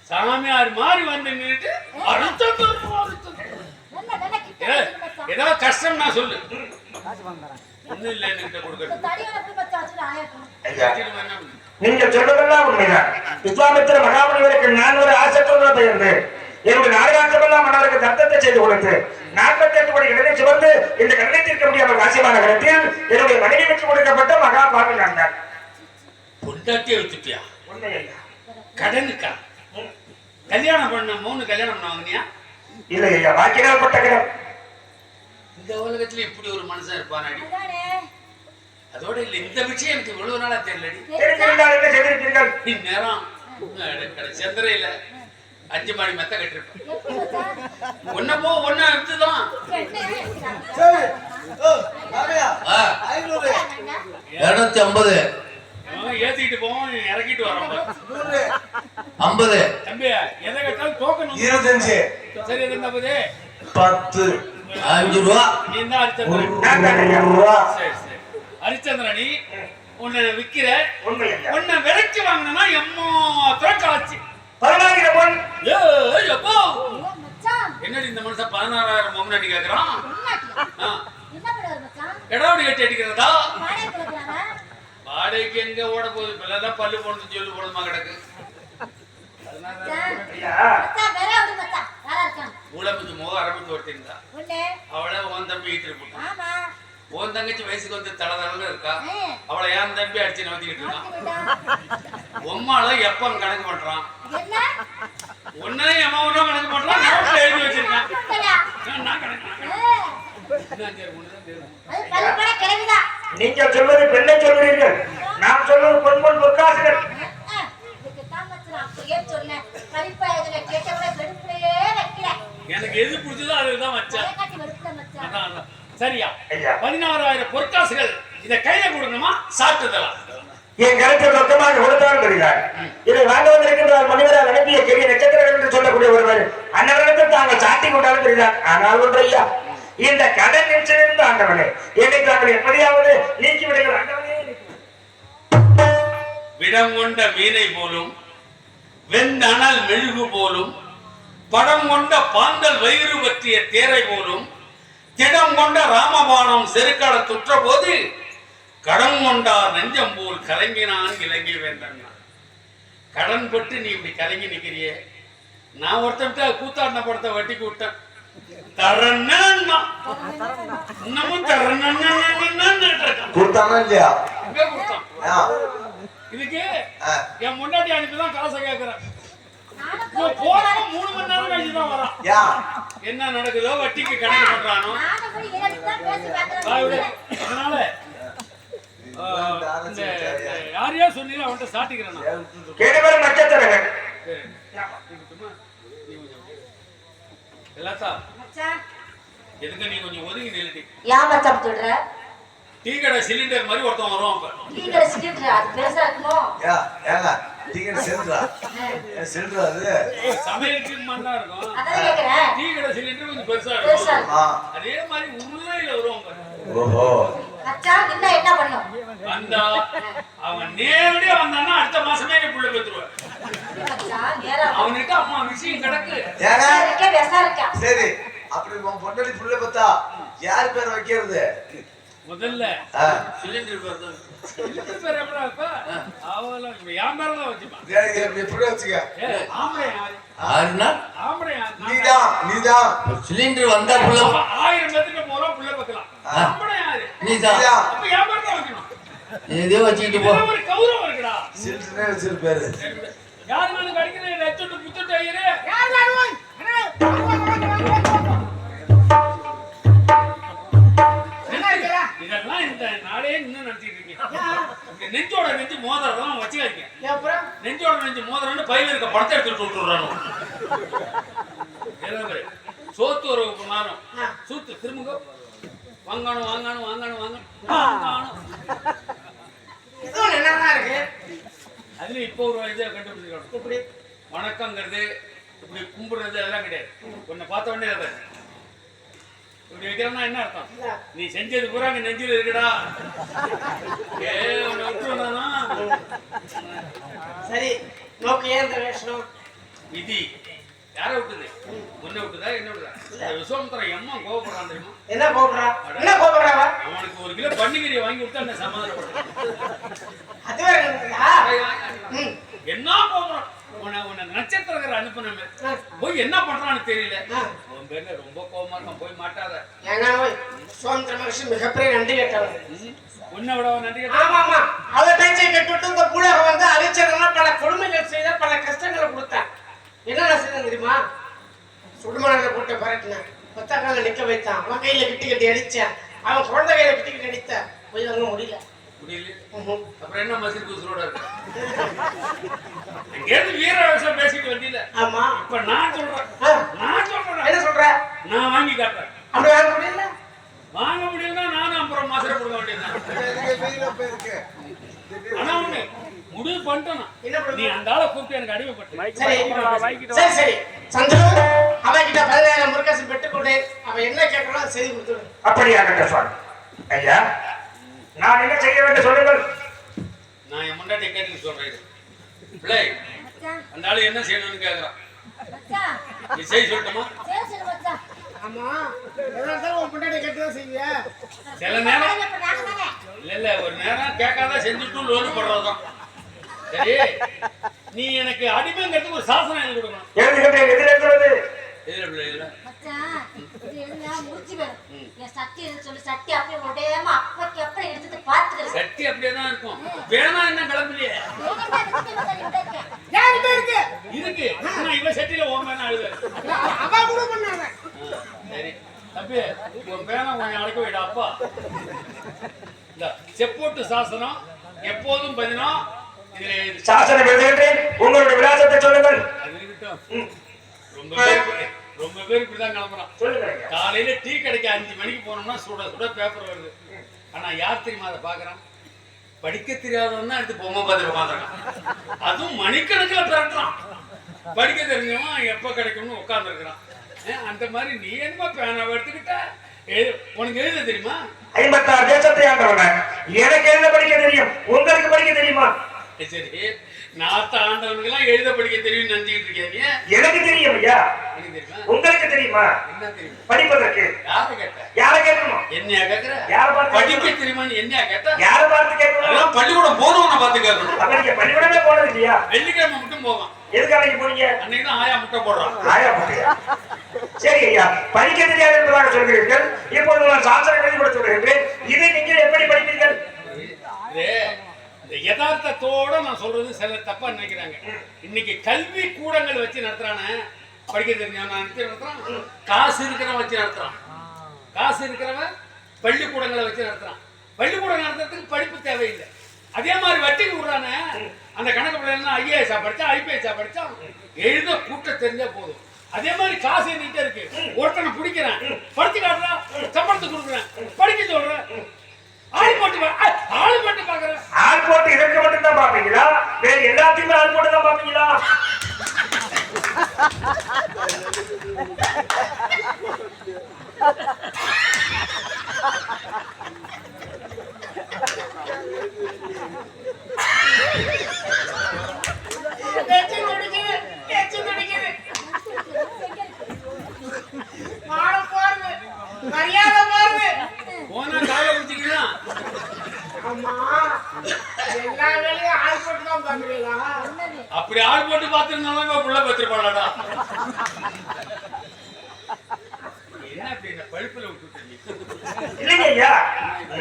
S5: சாமியார் மாதிரி வந்து நின்றுட்டு ஏதாவது கஷ்டம் நான் சொல்லு. ஒண்ணும் இல்லை என்கிட்ட கொடுக்கறது.
S2: நீங்கள் சொல்வதெல்லாம் உண்மைதான். விஸ்வாமித்திர மகாமுனிவருக்கு நான் ஒரு ஆசைத்தோடு பெயர்ந்து என்னுடைய நாடகாற்றமெல்லாம் மன்னருக்கு தர்த்தத்தை செய்து கொடுத்து 48 கோடி கடனை சுமந்து இந்த கடனை தீர்க்க முடியாத காசிமான கடத்தில் என்னுடைய மனைவி வச்சு கொடுக்கப்பட்ட மகா பாவி நான் தான்.
S5: பொண்டாட்டியை வச்சுட்டியா?
S2: உண்மை ஐயா.
S5: கடனுக்கா? கல்யாணம் பண்ண 3 கல்யாணம் பண்ண வாங்கினியா?
S2: இல்லை ஐயா, வாக்கினால் பட்ட கடன்.
S5: இந்த உலகத்துல இப்படி ஒரு மனுஷன் இருப்பானாடி. அதோட இல்ல இந்த விஷயம் எனக்கு இவ்வளவு நாளா தெரியலடி. நேரம் செந்தரையில 5 மணி மெத்த கட்டிருப்பேன். ஒன்ன போ ஒன்ன எடுத்துதான்
S4: 250
S5: ஏத்திட்டு போவோம், இறக்கிட்டு வரோம்.
S4: 50
S5: தம்பி எதை கேட்டாலும் டோக்கன்
S3: 25
S5: சரி. எது 10
S4: 5 ரூபா.
S5: நீ தான் ஹரிச்சந்திரன். சரி சரி ஹரிச்சந்திரன், நீ உன்னை விக்கிற. உன்னை விலைக்கு வாங்கினா எம்மோ திறக்காச்சு. என்னடி இந்த மனுஷன் 16,000 மொம்னாடி கேக்குறான்? எடாவடி கட்டி அடிக்கிறதா? வாடகைக்கு எங்க ஓட போகுது? இப்பதான் பல்லு போனது சொல்லு போனதுமா கிடக்கு. ஊழமிச்சு முகம் ஆரம்பிச்சு ஒருத்திருந்தா அவளை உன் தம்பி ஈட்டு போட்டான். உன் தங்கச்சி வயசுக்கு வந்து தளதளன்னு இருக்கா. அவளை என் தம்பி அடிச்சு நோத்திக்கிட்டு இருக்கான். உம்மால எப்ப கணக்கு பண்றான்? ஒன்னையும் அம்மாவனும் கணக்கு பண்றான், நோட்ல எழுதி வச்சிருக்கான். நான் கணக்கு
S6: அது பல கிளவிதான்.
S2: நீங்கள் சொல்வது பெண்ணை சொல்கிறீர்கள், நான் சொல்வது பொன்மொழி பொற்காசுகள்.
S6: இதுக்கு தான் மச்சான் அப்படியே சொன்னேன். கலிப்பா இதுல கேட்டவளை வெறுப்புலயே வைக்கல.
S5: எனக்கு எது பிடிச்சதோ அதுதான் வச்சேன்.
S6: தலைகாட்டி வெறுப்புல மச்சான்.
S5: அதான். சரியா?
S2: ஐயா.
S5: 16,000 பொற்காசுகள் இதை கையில கொடுக்கணுமா சாப்பிட்டுதலாம்?
S2: என் கருத்தை ரொக்கமாக கொடுத்தாலும் வருகிறார். இதை வாங்க வந்திருக்கின்றார் மனிதரால் அனுப்பிய பெரிய நட்சத்திரங்கள் என்று சொல்லக்கூடிய ஒருவர் அன்னவரிடத்தில் தாங்கள் சாட்டி கொண்டாலும் வருகிறார். ஆனால் ஒன்று ஐயா, இந்த கடன் நிச்சயிலிருந்து ஆண்டவனே என்னை தாங்கள் எப்படியாவது நீக்கி விடுகிற ஆண்டவனே.
S5: விடம் கொண்ட மீனை போலும், வெந்தணல் மெழுகு போலும், படம் கொண்ட பாந்தல் வயிறு பற்றிய தேரை போலும், திடம் கொண்ட ராமபாணம் செருக்கால துற்ற போது கடன் கொண்டார் நெஞ்சம் போல் கலங்கினான் இலங்கி வேண்டான். கடன் பட்டு நீ இப்படி கலங்கி நிக்கிறியே, நான் ஒருத்தன்ட்ட கூத்தாடின படத்தை வட்டிக்கு விட்டேன். தரன்னா இன்னமும்
S3: கொடுத்தானா இல்லையா?
S5: கொடுத்தான். இதுக்கு என் முன்னாடி அனுப்பிதான் காசை கேட்கிறேன்.
S6: நானும்
S5: போனவன் 3 மணி நேரம் கழிச்சுதான் வரான்.
S3: யா
S5: என்ன நடக்குதோ வட்டிக்கு கணக்கு பண்றானோ.
S6: நானும் போய் ஏறிதான் பேசி பார்க்கறேன்.
S5: அதனால யாரையா சொன்னீங்க அவன்கிட்ட சாட்டிக்கிறேன்.
S2: கேடுவரும் நட்சத்திரங்கள்
S5: எல்லாத்தா
S6: மச்சான்
S5: எதுக்கு நீ கொஞ்சம் ஒதுங்கி நில்லுடி.
S6: யா மச்சான் சொல்ற?
S5: டீ கடை சிலிண்டர் மாதிரி ஒருத்தன் வருவான். இப்ப
S6: டீ கடை சிலிண்டர் அது பெருசா இருக்குமோ?
S3: யா ஏங்க டிக்கெட் செல்றா செல்றா அது
S5: சமையலுக்கு மண்ணா இருக்கும்.
S6: அதான் கேக்குறேன்.
S5: டீ கடை சிலிண்டர் கொஞ்சம் பெருசா
S6: பெருசா
S5: இருக்கும்.
S6: இருக்கும்.
S5: அதே மாதிரி உருளையில வருவான் பாரு.
S3: ஓஹோ
S6: மச்சான் நின்னா என்ன பண்ணும்?
S5: வந்தா அவன் நேரடியா வந்தான்னா அடுத்த மாசமே நீ புள்ள பெற்றுருவ.
S6: மச்சான் நேரா
S5: அவனுக்கு அம்மா விஷயம் கிடக்கு.
S3: ஏங்க
S6: இருக்கே வெசா இருக்கா.
S3: சரி அப்படி உன் பொண்டாட்டி புள்ள பார்த்தா யார் பேர் வைக்கிறது?
S5: முதல்ல சிலிண்டர் பேர் தான். சிலிண்டர் பேர் எப்படா இப்ப? அவெல்லாம் இப்ப என் பேர் தான் வச்சுப்பான்.
S3: எப்படி வச்சுக்க?
S5: ஆம்பளை யாரு?
S4: ஆறுனா
S5: ஆம்பளை யாரு?
S3: நீதான்
S4: சிலிண்டர் வந்தா புள்ள
S5: 1000 பேத்துக்கு போறோம் புள்ள வைக்கலாம். ஆம்பளை யாரு?
S4: நீதான்
S5: அப்ப என் பேர் தான் வைக்கணும்.
S4: ஏதோ வச்சுக்கிட்டு போ.
S5: இதுல ஒரு கௌரவம் இருக்குடா.
S3: சில்ட்ரனே வச்சிருப்பாரு.
S5: யார் மேலும் கடிக்கிற ரத்தோட புத்தட்ட ஐயரே? இதெல்லாம் இந்த நாளே இன்னும் நடத்திட்டு இருக்கீங்க. நெஞ்சோட நெஞ்சு மோதிரம் வச்சுக்காதீங்க. நெஞ்சோட நெஞ்சு மோதிரம்னு பையில இருக்க படத்தை எடுத்துட்டு விட்டுறானு. சோத்து ஒரு நேரம் சூத்து திரும்புங்க. வாங்கணும் வாங்கணும் வாங்கணும் வாங்கணும். அதுல இப்போ ஒரு இதை கண்டுபிடிச்சிருக்கணும். இப்படி வணக்கங்கிறது இப்படி கும்பிடுறது அதெல்லாம் கிடையாது. உன்னை பார்த்த உடனே அதை இப்படி வைக்கிறோம்னா என்ன அர்த்தம்? நீ செஞ்சது பூரா அங்க நெஞ்சில் இருக்குடா. உன்னை விட்டுருவானா?
S1: சரி நோக்கு ஏன் இந்த வேஷம்?
S5: விதி யாரை விட்டுது? உன்னை விட்டுதா என்ன விட்டுதா? விஸ்வாமித்திரன் எம்மா கோபப்படுறான் தெரியுமா?
S1: என்ன கோபுறா? என்ன கோபுறாவா?
S5: அவனுக்கு 1 கிலோ பன்னிக்கறியை வாங்கி கொடுத்தா என்ன சமாதானப்படுறான்?
S1: அது வேற இருக்குதா?
S5: என்ன கோபுரம்? உன்னை நட்சத்திரக்கார அனுப்பினமே போய் என்ன பண்றான்னு தெரியல. உன் பேர்ல ரொம்ப கோபமா இருக்கான். போய் மாட்டாத.
S1: ஏங்க சுதந்திர மகிழ்ச்சி மிகப்பெரிய நன்றி கேட்டவர்.
S5: உன்னை விட நன்றி.
S1: ஆமா ஆமா அவ பேச்சை கேட்டுட்டு இந்த பூலகம் வந்து அழிச்சதெல்லாம் பல கொடுமைகள் செய்த பல கஷ்டங்களை கொடுத்தேன். என்னென்ன செய்தான் தெரியுமா? சுடுமணல போட்டு பரட்டினேன். கொத்தக்கால நிக்க வைத்தான். அவன் கையில கிட்டி கட்டி அடிச்சேன். அவன் குழந்தை கையில கிட்டி கட்டி அடித்தேன். போய் வாங்க முடியல.
S5: அப்புறம் என்ன மசில் கூசலோட இருக்கு? எங்கேயிருந்து வீர விவசாயம் பேசிட்டு வந்தீங்க.
S1: ஆமா
S5: இப்ப நான் சொல்றேன்.
S1: என்ன சொல்ற?
S5: நான் வாங்கி காட்டுறேன்.
S1: அப்படி வாங்க முடியல.
S5: வாங்க முடியலன்னா நானும் அப்புறம் மாசம் கொடுக்க வேண்டியதுதான். ஆனா ஒண்ணு முடிவு பண்ணிட்டேன். நீ அந்த ஆளை கூப்பிட்டு எனக்கு அடிமைப்பட்டு.
S1: சரி சரி சந்திரு அவகிட்ட 10000 முருகாசு பெற்றுக்கொண்டு அவ என்ன கேட்கறாலும் செய்து கொடுத்துடு.
S2: அப்படியாகட்டும் சுவாமி. ஐயா நான் என்ன செய்ய வேண்டும் சொல்லுங்கள்.
S5: நான் என் முன்னாடி கேட்டு சொல்றேன். பிள்ளை அந்த ஆளு என்ன செய்யணும்னு கேக்குறான்.
S6: மச்சான்
S5: நீ செய்ய சொல்லட்டுமா?
S6: சரி சரி மச்சான்.
S1: ஆமா எவ்வளவு தான் உன் முன்னாடி கேட்டுதான் செய்வியா?
S5: சில நேரம்
S6: இப்ப நான் தானே.
S5: இல்ல ஒரு நேரம் கேட்காத செஞ்சுட்டு லோன் போடுறதுதான். சரி நீ எனக்கு அடிமைங்கிறதுக்கு ஒரு சாசனம் எழுதி கொடுக்கணும்.
S2: எதிர்க்கிறது
S5: எதிர பிள்ளை இல்ல
S6: மச்சான் இது என்ன முடிச்சு வேணும். என் சட்டி எது சொல்லு. சட்டி அப்படியே உடையாம அப்பக்கு அப்படி எடுத்து பாத்துக்கிறேன்.
S5: சட்டி அப்படியே தான் இருக்கும். வேணா என்ன கிளம்பலையே
S1: யாரு இருக்கு?
S5: இருக்கு. ஆனா இவ சட்டியில அப்பா இல்ல செப்போட்டு சாசனம் எப்போதும் பதினம் இதுல
S2: சாசனம் எழுதுகின்றேன். உங்களுடைய விலாசத்தை சொல்லுங்கள்.
S5: அது இருக்கட்டும். ரொம்ப பேர் இப்படிதான் கிளம்புறான்.
S2: சொல்லுங்க.
S5: காலையில டீ கடைக்கு 5 மணிக்கு போனோம்னா சுட சுட பேப்பர் வருது. ஆனா யார் தெரியுமா அதை பாக்குறான்? படிக்க தெரியாதவன் தான் எடுத்து பொம்மை பார்த்து உட்காந்துருக்கான். அதுவும் மணிக்கணக்கில் பிறட்டுறான். படிக்க தெரிஞ்சவன் எப்ப கிடைக்கும்னு உட்காந்துருக்கிறான். அந்த மாதிரி நீ என்னமா பேனாவை எடுத்துக்கிட்ட? உனக்கு எழுத தெரியுமா?
S2: 56 தேசத்தை ஆண்டவன. எனக்கு எழுத படிக்க தெரியும், உங்களுக்கு படிக்க தெரியுமா?
S5: சரி, நாத்த ஆண்டவனுக்கெல்லாம் எழுத படிக்க தெரியும் நினைச்சுக்கிட்டு இருக்கீங்க.
S2: எனக்கு தெரியும் ஐயா.
S5: எனக்கு தெரியுமா?
S2: உங்களுக்கு தெரியுமா?
S5: என்ன தெரியும்?
S2: படிப்பதற்கு
S5: யாரை கேட்ட?
S2: யாரை கேட்கணும்?
S5: என்னையா கேட்கிற?
S2: யாரை பார்த்து
S5: படிக்க தெரியுமான்னு என்னையா கேட்ட?
S2: யாரை பார்த்து கேட்கணும்?
S5: பள்ளிக்கூடம் போனவனை பார்த்து கேட்கணும்.
S2: அப்ப நீங்க பள்ளிக்கூடமே போனது இல்லையா?
S5: வெள்ளிக்கிழமை மட்டும் போவான்.
S2: எதுக்கு அன்னைக்கு போனீங்க?
S5: அன்னைக்கு தான் ஆயா முட்டை போடுறான்.
S2: ஆயா முட்டையா? சரி ஐயா, படிக்க தெரியாது என்பதாக சொல்கிறீர்கள். இப்போது நான் சாஸ்திரம் எழுதி கூட சொல்கிறேன். இதை நீங்கள் எப்படி படிப்பீர்கள்?
S5: யதார்த்தத்தோட நான் சொல்றது சில தப்பா நினைக்கிறாங்க. இன்னைக்கு கல்வி கூடங்கள் வச்சு நடத்துறானே, படிக்க தெரிஞ்சவன் நடத்துறான், காசு இருக்கிறவன் வச்சு நடத்துறான். காசு இருக்கிறவன் பள்ளிக்கூடங்களை வச்சு நடத்துறான். பள்ளிக்கூடம் நடத்துறதுக்கு படிப்பு தேவையில்லை. அதே மாதிரி வட்டிக்கு விடுறானே, அந்த கணக்கு பிள்ளைன்னா ஐஏஎஸ் படிச்சா ஐபிஎஸ் படிச்சா எழுத கூட்ட தெரிஞ்சா போதும். அதே மாதிரி காசு எண்ணிட்டே இருக்கு. ஒருத்தனை பிடிக்கிறேன், படிச்சு காட்டுறான், சம்பளத்துக்கு கொடுக்குறேன், படிக்க சொல்றேன், ஆள் போட்டு பாக்குறேன்.
S2: ஆள் போட்டு இதற்கு மட்டும் தான் பாப்பீங்களா? வேற எல்லாத்தையுமே ஆள் போட்டு தான் பாப்பீங்களா?
S5: போனா காலை பிடிச்சிக்கலாம். அப்படி ஆள் போட்டு பார்த்துருந்தாலும் புள்ள பத்திருப்பாடா. என்ன அப்படின்னா பழுப்புல விட்டு
S2: இல்லைங்க ஐயா,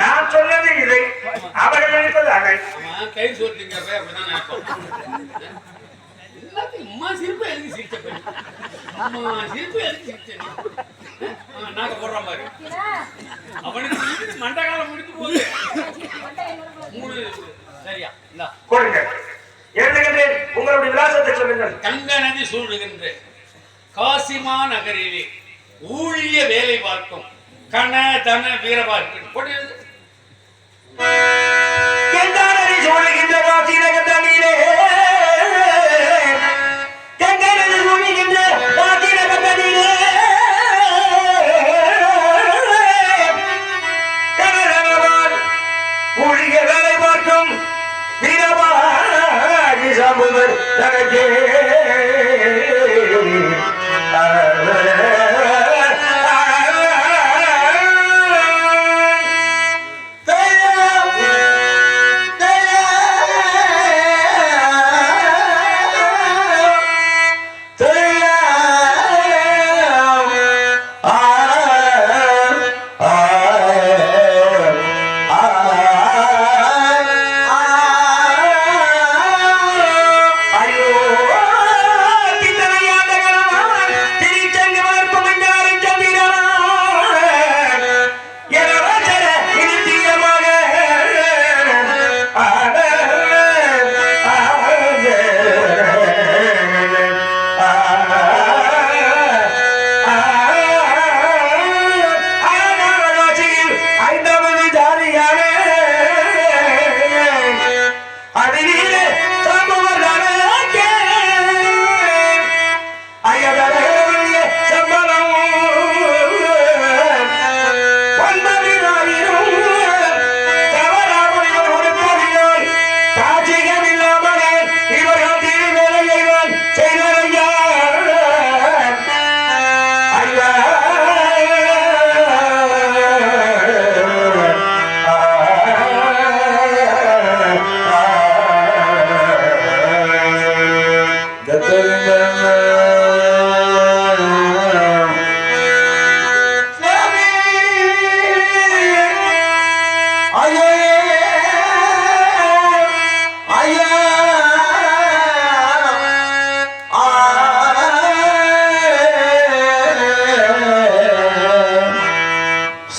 S2: நான் சொன்னது இதை, அவர்கள் நினைப்பது அதை.
S5: கை சொல்லிட்டீங்க அப்படிதான் நினைப்போம். எல்லாத்தையும் அம்மா சிரிப்பு எதுக்கு சிரிச்ச? அம்மா சிரிப்பு எதுக்கு சிரிச்ச? நாங்க போடுற மாதிரி அவனுக்கு மண்டகாலம் முடித்து போகுது. 3 சரியா?
S2: கொடுங்க, எழுதுகின்றேன். உங்களுடைய விலாசத்தை சொல்லுங்கள்.
S5: கங்கை நதி சூழுகின்ற காசிமா நகரிலே ஊழிய வேலை பார்க்கும் கன தன வீரபார்க்கும் போட்டு
S2: கங்காநதி சூழுகின்ற காசி நகரிலே, கங்காநதி சூழுகின்ற காசி நகரிலே, கனதனவான் ஊழிய வேலை பார்க்கும் வீரபாகி சாம்புவர் தனக்கே.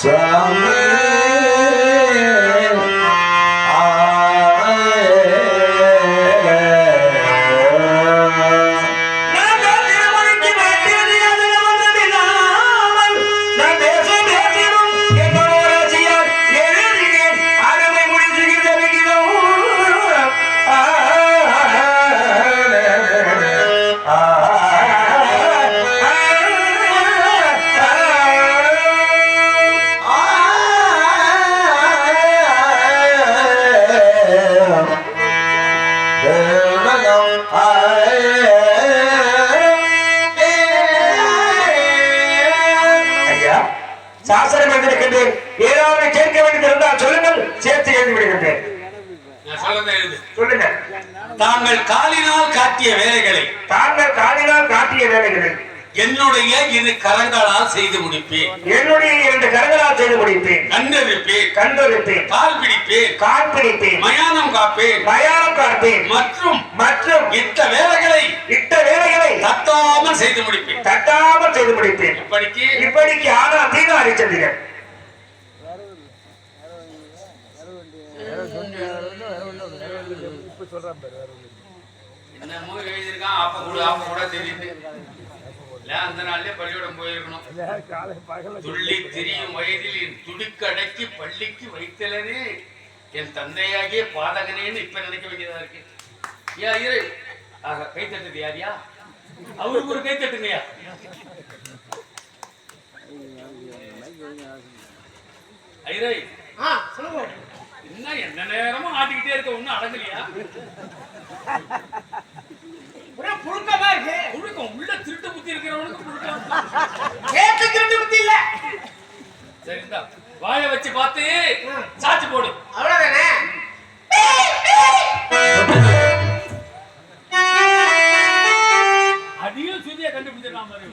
S2: Swami சாசனம் எழுதியிருக்கின்றேன். ஏதாவது கேட்க வேண்டியது இருந்தால் சொல்லுங்கள், சேர்த்து எழுதி விடுகின்றேன்.
S5: நான் சொல்றதை எழுது.
S2: சொல்லுங்க.
S5: தாங்கள் காலினால் காட்டிய வேலைகளை
S2: தாங்கள் காலினால் காட்டிய வேலைகளை
S5: என்னுடைய இரு கரங்களால் செய்து முடிப்பேன்.
S2: என்னுடைய 2 கரங்களால் செய்து முடிப்பேன்.
S5: கண்டறிப்பேன்,
S2: கண்டறிப்பேன்,
S5: கால் பிடிப்பேன்,
S2: கால் பிடிப்பேன்,
S5: மயானம் காப்பேன்,
S2: மயானம் காப்பேன், மற்றும்
S5: இட்ட வேலைகளை தட்டாமல் செய்து முடிப்பேன்.
S2: தட்டாமல் செய்து முடிப்பேன். இப்படிக்கு ஆனா தீனா அரிச்சந்திரன்.
S5: என்னமோ எழுதியிருக்கான். அப்ப கூட தெரியுது. அந்த நாள்லயே பள்ளியோடம் போயிருக்கணும். துள்ளி திரியும் வயதில் என் துடுக்கடக்கி பள்ளிக்கு வைத்தலனே என் தந்தையாகிய பாதகனேன்னு இப்ப நினைக்க வேண்டியதா இருக்கு. இரு கை தட்டுது யாரியா? அவருக்கு ஒரு கை தட்டுங்கய்யா. ஐரை இன்னும் என்ன நேரமும் ஆட்டிக்கிட்டே இருக்க, ஒன்னும் அடங்கலையா?
S1: புழுக்கமா இருக்கு.
S5: புழுக்கம் உள்ள திருட்டு புத்தி இருக்கிறவனுக்கு புழுக்கம்.
S1: கேட்டு திருட்டு புத்தி இல்ல.
S5: சரிதான், வாயை வச்சு பார்த்து சாட்சி போடு.
S1: அவ்வளவுதானே.
S5: அதையும் சுதியா கண்டுபிடிச்சிடலாம் மாதிரி.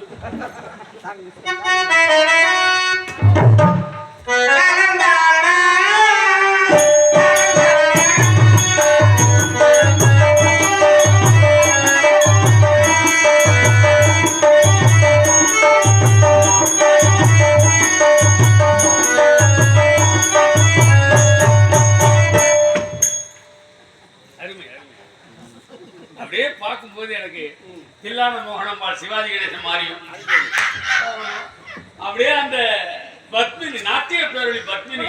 S5: அப்படியே பார்க்கும்போது எனக்கு தில்லான மோகனம்பாள் சிவாஜி கணேசன் மாறியும், அப்படியே அந்த பத்மினி நாட்டிய பேரொழி பத்மினி.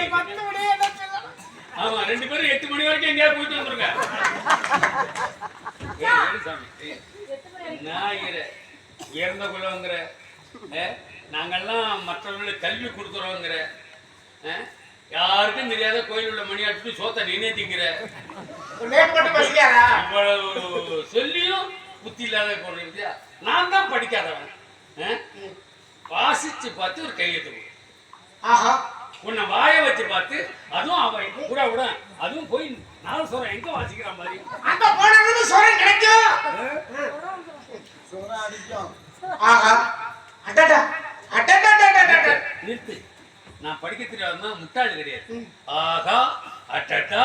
S5: ஆமா, 2 பேரும் 8 மணி வரைக்கும் எங்கேயாவது போயிட்டு வந்துருங்க. உயர்ந்த குலங்கிற நாங்கெல்லாம் மற்றவர்களுக்கு கல்வி கொடுக்குறோங்கிற, யாருக்கும் தெரியாத கோயில் உள்ள மணியாட்டு சோத்த நினை திங்கிற, இவ்வளவு சொல்லியும் புத்தி இல்லாத போடுறீங்க. நான் தான் படிக்காதவன். வாசிச்சு பார்த்து ஒரு கையெழுத்து உன்னை வாய வச்சு பார்த்து, அதுவும் அவன் கூட விட அதுவும் போய் நான் சொல்றேன் எங்க வாசிக்கிற மாதிரி
S1: அந்த போனது சொல்றேன் கிடைக்கும்.
S5: நிறுத்து. நான் படிக்க தெரியாதுன்னா முட்டாள் கிடையாது. ஆகா அட்டட்டா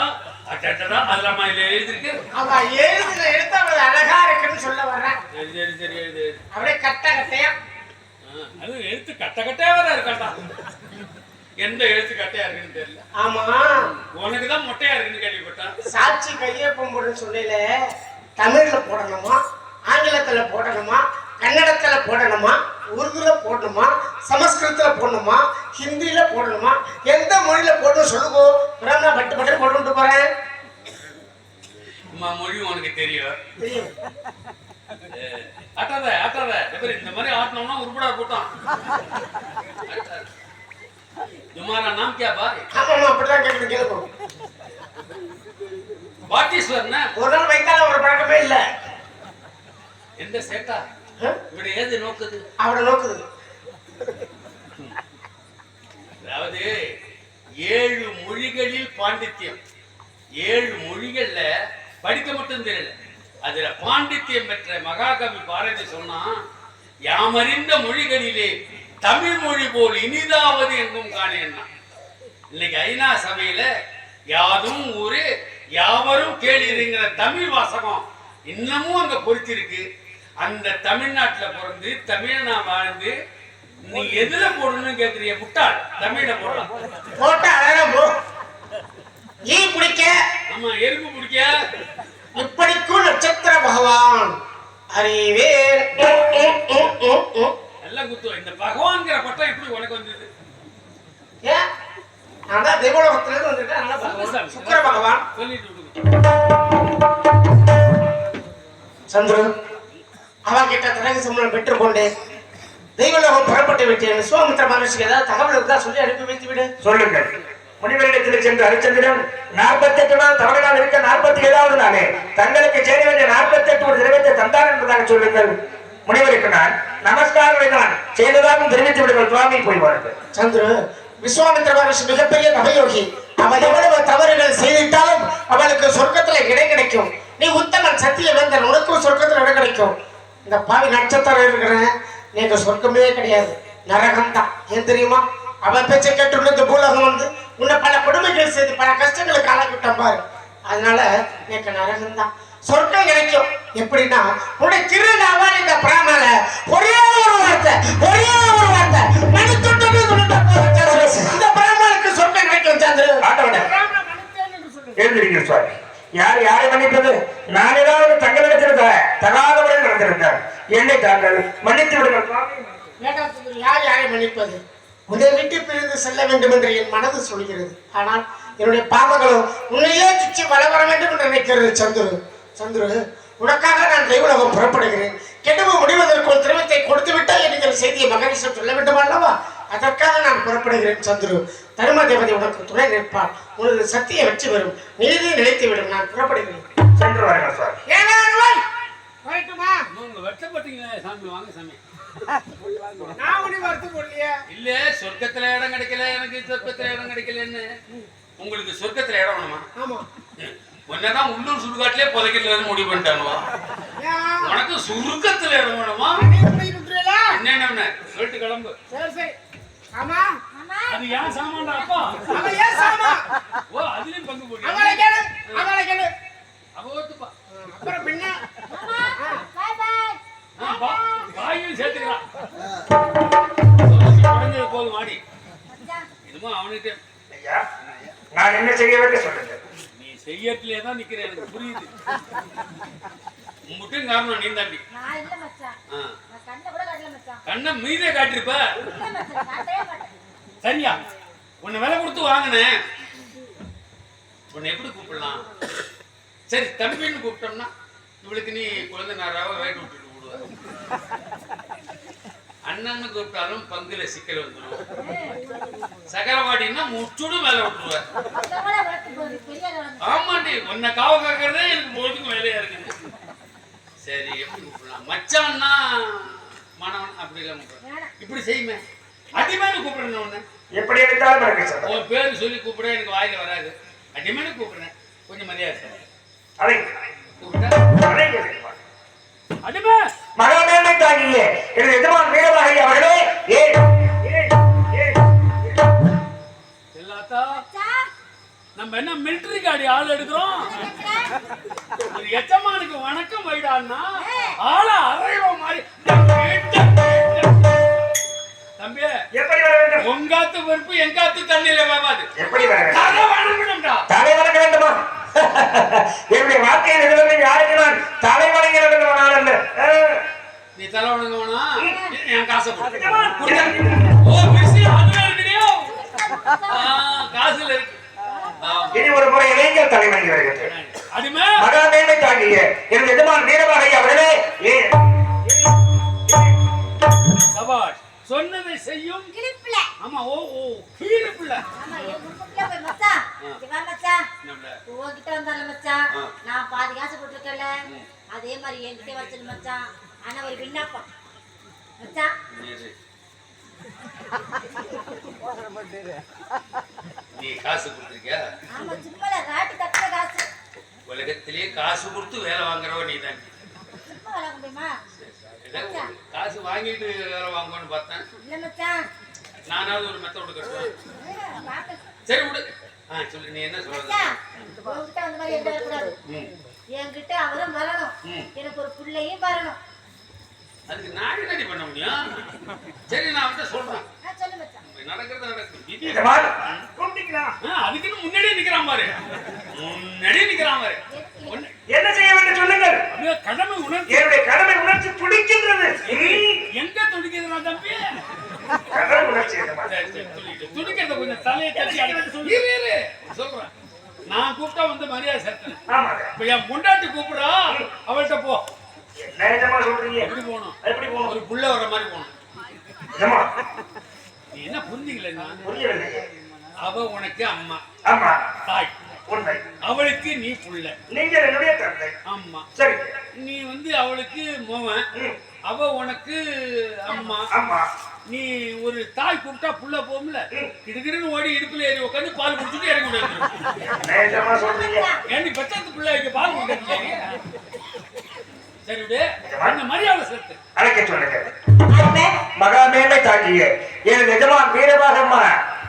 S5: அட்டட்டா அதெல்லாம் இதுல எழுதிருக்கு.
S1: அவன் எழுதுல எழுத்து அவள் அழகா இருக்குன்னு சொல்ல வர்றேன்.
S5: சரி சரி சரி எழுது.
S1: அப்படியே கட்ட கட்டையா.
S5: அது எழுத்து கட்ட கட்டையா வேற இருக்காண்டா. எந்த எழுத்து கட்டையா இருக்குன்னு தெரியல.
S1: ஆமா,
S5: உனக்குதான் மொட்டையா இருக்குன்னு கேள்விப்பட்டேன்.
S1: சாட்சி கையொப்பம் போடுன்னு சொல்லல, தமிழ்ல போடணுமா, ஆங்கிலத்துல போடணுமா, கன்னடத்துல போடணுமா, உருதுல போடணுமா, சமஸ்கிருதத்துல போடணுமா, ஹிந்தியில போடணுமா, எந்த மொழியில போடணும் சொல்லுங்க. நான் பட்டு பட்டு போட்டு போறேன்.
S5: மொழி உனக்கு தெரியும். ஆட்டாத ஆட்டாத இந்த மாதிரி ஆட்டணும்னா உருப்படா போட்டான். तुम्हारा नाम क्या बा?
S1: ஆமா அப்படிதான் கேக்குது கேளுங்க.
S5: பாட்டீஸ்வரனா?
S1: ஒரு நாள் வைத்தால ஒரு பழக்கமே இல்ல.
S5: எந்த சேட்டா? இப்படி ஏது நோக்குது?
S1: அவட நோக்குது.
S5: அதாவது 7 மொழிகளில் பாண்டித்யம். 7 மொழிகள்ல படிக்க மட்டும் தெரியல, அதுல பாண்டித்யம் பெற்ற மகாகவி பாரதி சொன்னா, யாமறிந்த மொழிகளிலே தமிழ் மொழி போல் இனிதாவது எங்கும் காணேன்னா. இன்னைக்கு ஐநா சபையில யாதும் ஊரே யாவரும் கேளிருங்கிற தமிழ் வாசகம் இன்னமும் அங்க பொறுத்திருக்கு. அந்த தமிழ்நாட்டுல பிறந்து தமிழனா வாழ்ந்து நீ எதுல போடணும்னு கேக்குறிய முட்டாள். தமிழ்ல போடலாம்.
S1: போட்டா அழகா போ. ஈ பிடிக்க.
S5: ஆமா, எறும்பு பிடிக்க.
S1: இப்படிக்கும் நட்சத்திர பகவான் அறிவே
S5: எல்லாம் குத்துவோம். இந்த பகவான்கிற பட்டம் எப்படி உனக்கு வந்தது?
S1: ஏன் நான் தான் தேவலோகத்துல இருந்து வந்திருக்கேன். அதனால பகவான் சுக்கிர பகவான்
S5: சொல்லிட்டு
S1: சந்திரு அவன் கிட்ட தரகு சம்பளம் பெற்றுக்கொண்டேன். தெய்வலோகம் புறப்பட்டு விட்டேன். விஸ்வாமித்திர மகர்ஷிக்கு ஏதாவது தகவல் இருந்தா சொல்லி அனுப்பி வைத்து விடு.
S2: சொல்லுங்கள். முனிவரிடத்தில் சென்று ஹரிச்சந்திரன் 48 நாள் தமிழ்நாடு இருக்க 47வது நாளே தங்களுக்கு சேர வேண்டிய 48 ஒரு திரவியத்தை தந்தார் என்பதாக சொல்லுங்கள். முனிவருக்கு நான் நமஸ்காரங்களை நான் செய்ததாகவும் தெரிவித்து விடுங்கள் சுவாமி போய் வாருங்கள்.
S1: சந்துரு, விஸ்வாமித்திர மகரிஷி மிகப்பெரிய தவயோகி. அவள் எவ்வளவு தவறுகள் செய்திட்டாலும் அவளுக்கு சொர்க்கத்துல இடம் கிடைக்கும். நீ உத்தமன், சத்திய வேந்தன், உனக்கும் சொர்க்கத்துல இடம் கிடைக்கும். இந்த பாவி நட்சத்திரம் இருக்கிறேன், நீங்க சொர்க்கமே கிடையாது, நரகம் தான். ஏன் தெரியுமா? அவன் பேச்சை கேட்டு இந்த பூலகம் வந்து உன்னை பல கொடுமைகள் செய்து பல கஷ்டங்களுக்கு ஆளாக்கிட்டான் பாரு. அதனால எனக்கு நரகம் தான். சொர்க்கம் கிடைக்கும் எப்படின்னா, உன்னுடைய திருநாவால் இந்த பிராமண ஒரே ஒரு வார்த்தை மணித்துண்டு இந்த பிராமணனுக்கு சொர்க்கம் கிடைக்கும். சந்திர
S2: எழுந்திருக்கிற சுவாமி, யார் யாரை மன்னிப்பது? நான் ஏதாவது தங்களிடத்தில் தகாத முறையில் நடந்திருந்தார், என்னை தாங்கள் மன்னித்து விடுங்கள் சுவாமி.
S1: யார் யாரை மன்னிப்பது? உன்னை விட்டு பிரிந்து செல்ல வேண்டும் என்று என் மனது சொல்கிறது. ஆனால் என்னுடைய பாவங்களும் உன்னையே சுற்றி வர வேண்டும் என்று நினைக்கிறது. சந்துரு, உனக்காக நான் தெய்வலோகம் புறப்படுகிறேன். கெடுவு முடிவதற்குள் திரவத்தை கொடுத்து விட்டால் என்கிற செய்தியை மகரிஷம் சொல்ல வேண்டும் அல்லவா? அதற்காக நான் புறப்படுகிறேன். சந்துரு, தர்ம தேவதை உனக்கு துணை நிற்பார். உனது சத்திய வெற்றி வரும், நீதி நிலைத்து விடும். நான் புறப்படுகிறேன்.
S2: சென்று வாருங்கள் சுவாமி.
S5: வெட்டப்பட்டீங்களே சாமி, வாங்க சாமி.
S1: நான் உனக்கு வருத்தம் போடலையே.
S5: இல்ல சொர்க்கத்துல இடம் கிடைக்கல, எனக்கு சொர்க்கத்துல இடம் கிடைக்கலன்னு. உங்களுக்கு சொர்க்கத்துல இடம் வேணுமா?
S1: ஆமா.
S5: உன்னதான் உள்ளூர் சுடுகாட்டிலே புதைக்கலன்னு முடிவு பண்ணிட்டானுவா. உனக்கு சுருக்கத்துல இடம் வேணுமா? என்ன சொல்லிட்டு கிளம்பு.
S1: ஆமா,
S5: அது ஏன் சாமான்டா அப்பா? ஓ, அதுலயும் பங்கு போடு. அவ ஓத்துப்பா.
S1: அப்புறம் பின்ன
S5: வாயும் சேர்த்துக்கிறான். போதும் மாடி. இதுமா அவனுக்கு
S2: ஐயா, நான் என்ன செய்ய வேண்டும் சொல்லுங்க.
S5: நீ செய்யட்டிலே தான் நிக்கிறேன், எனக்கு புரியுது. முட்டும் காரணம் நீ தாண்டி. கண்ணை மீதே காட்டிருப்ப. சரியா, உன்னை விலை கொடுத்து வாங்கினேன். உன்னை எப்படி கூப்பிடலாம்? சரி, தம்பின்னு கூப்பிட்டோம்னா இவளுக்கு நீ குழந்தை நாராவ வயிற்று விட்டுட்டு விடுவ. அண்ணன்னு கூப்பிட்டாலும் பங்குல சிக்கல் வந்துடும். சகரவாடின்னா முச்சுடு மேல விட்டுருவ. ஆமாண்டி, உன்னை காவ காக்கிறதே எனக்கு பொழுதுக்கும் வேலையா இருக்குது. சரி, எப்படி கூப்பிடலாம்? மச்சான்னா மாணவன் அப்படி எல்லாம் கூப்பிடுறேன். இப்படி செய்யுமே, அடிமேனு கூப்பிடுறேன். ஒண்ணு
S2: எப்படி எடுத்தாலும் எனக்கு
S5: உன் பேரு சொல்லி கூப்பிட எனக்கு வாயில வராது. அடிமேனு கூப்பிடுறேன், கொஞ்சம் மரியாதை.
S2: அதை
S5: கூப்பிட்டா அடிமை
S2: மகாமேன்மை தாங்கியே எனது எஜமான் வீரவாகை அவர்களே.
S5: எல்லாத்தா நம்ம என்ன மிலிட்டரி காடி ஆள் எடுக்கிறோம்? ஒரு எஜமானுக்கு வணக்கம் வைடான்னா ஆள அறைவ மாதிரி. தம்பி,
S2: எப்படி வர வேண்டும்?
S5: உங்காத்து பருப்பு எங்காத்து தண்ணியில வேவாது.
S2: எப்படி வர வேண்டும்?
S5: தலை வணங்கணும்டா.
S2: தலை வணங்க வேண்டுமா? என்னுடைய வாழ்க்கையில் எதிர்த்து யாருக்கு நான் தலை வணங்க வேண்டும்? அல்ல,
S5: நீ தலை வணங்கவனா? என் காசை போடு. ஓ, விஷயம் அதுல இருக்குடியோ. காசுல இருக்கு.
S2: இனி ஒரு முறை இளைஞர் தலை வணங்கி வருகிறது.
S5: அடிமை
S2: மகாமேன்மை தாங்கிய எனது எஜமான் வீரவாகை அவர்களே.
S5: சபாஷ், சொன்னதை செய்யும். ஆமா, ஓ ஓ கீழப்புள்ள.
S6: நான் பாதி காசு போட்டிருக்கேன்ல, அதே மாதிரி என்கிட்ட வச்சு மச்சான். ஆனா ஒரு விண்ணப்பம் மச்சான்.
S5: நீ காசு கொடுத்திருக்கியா?
S6: ஆமா, சும்மா ராட்டி தட்டுற காசு.
S5: உலகத்திலேயே காசு கொடுத்து வேலை வாங்குறவ நீ தான்.
S6: சும்மா வேலை முடியுமா?
S5: காசு வாங்கிட்டு வேலை வாங்குவோன்னு பார்த்தேன்.
S6: இல்ல மச்சான்,
S5: நானாவது ஒரு மெத்தோடு கட்டுவேன். சரி விடு. சொல்லு, நீ என்ன சொல்ற?
S6: உங்ககிட்ட அந்த மாதிரி எந்த வரக்கூடாது. என்கிட்ட அவரும் வரணும், எனக்கு ஒரு பிள்ளையும் வரணும்.
S5: அதுக்கு நான் என்னடி பண்ண முடியும்? சரி, நான் அவன்கிட்ட சொல்றேன்.
S6: சொல்லு மச்சான்.
S5: நடக்கிறது நடக்கும். அதுக்குன்னு முன்னாடியே நிக்கிறான் பாரு. முன்னாடியே நிக்கிறான் பாரு.
S2: என்ன செய்ய வேண்டும் சொல்லுங்கள்.
S5: கடமை உணர்ச்சி,
S2: என்னுடைய கடமை உணர்ச்சி துடிக்கின்றது.
S5: எங்க துடிக்குதுன்னா தம்பி?
S2: கடமை உணர்ச்சி
S5: துடிக்கிறத கொஞ்சம் தலையை தட்டி அடிக்க சொல்றேன். நான் கூப்பிட்டா வந்து மரியாதை சேர்த்தேன். இப்ப என் முண்டாட்டி கூப்பிடுறா, அவள்கிட்ட போ.
S2: என்ன சொல்றீங்க?
S5: எப்படி போகணும்?
S2: எப்படி போகணும்?
S5: ஒரு புள்ள வர்ற மாதிரி போகணும். நீ என்ன புரிஞ்சுக்கல?
S2: புரியவில்லை.
S5: அவ உனக்கு அம்மா,
S2: ஆமா,
S5: தாய்.
S2: உண்மை.
S5: அவளுக்கு நீ புள்ள.
S2: நீங்க என்னுடைய தந்தை.
S5: ஆமா.
S2: சரி.
S5: நீ வந்து அவளுக்கு மோவன், அவ உனக்கு அம்மா.
S2: ஆமா.
S5: நீ ஒரு தாய் கூப்பிட்டா புள்ள போகும்ல, கிடுக்கிடுன்னு ஓடி இடுப்புல ஏறி உட்காந்து பால் குடிச்சுட்டு இறங்கி விடுறது.
S2: நேசமா சொல்றீங்க.
S5: ஏன்டி பெற்றது பிள்ளை வைக்க பால் குடிக்கிறீங்க? சரி விடு, அந்த மரியாதை சேர்த்து
S2: அழைக்க சொல்லுங்க. மகாமேன்மை தாக்கிய எனது எஜமான் வீரபாகம்மா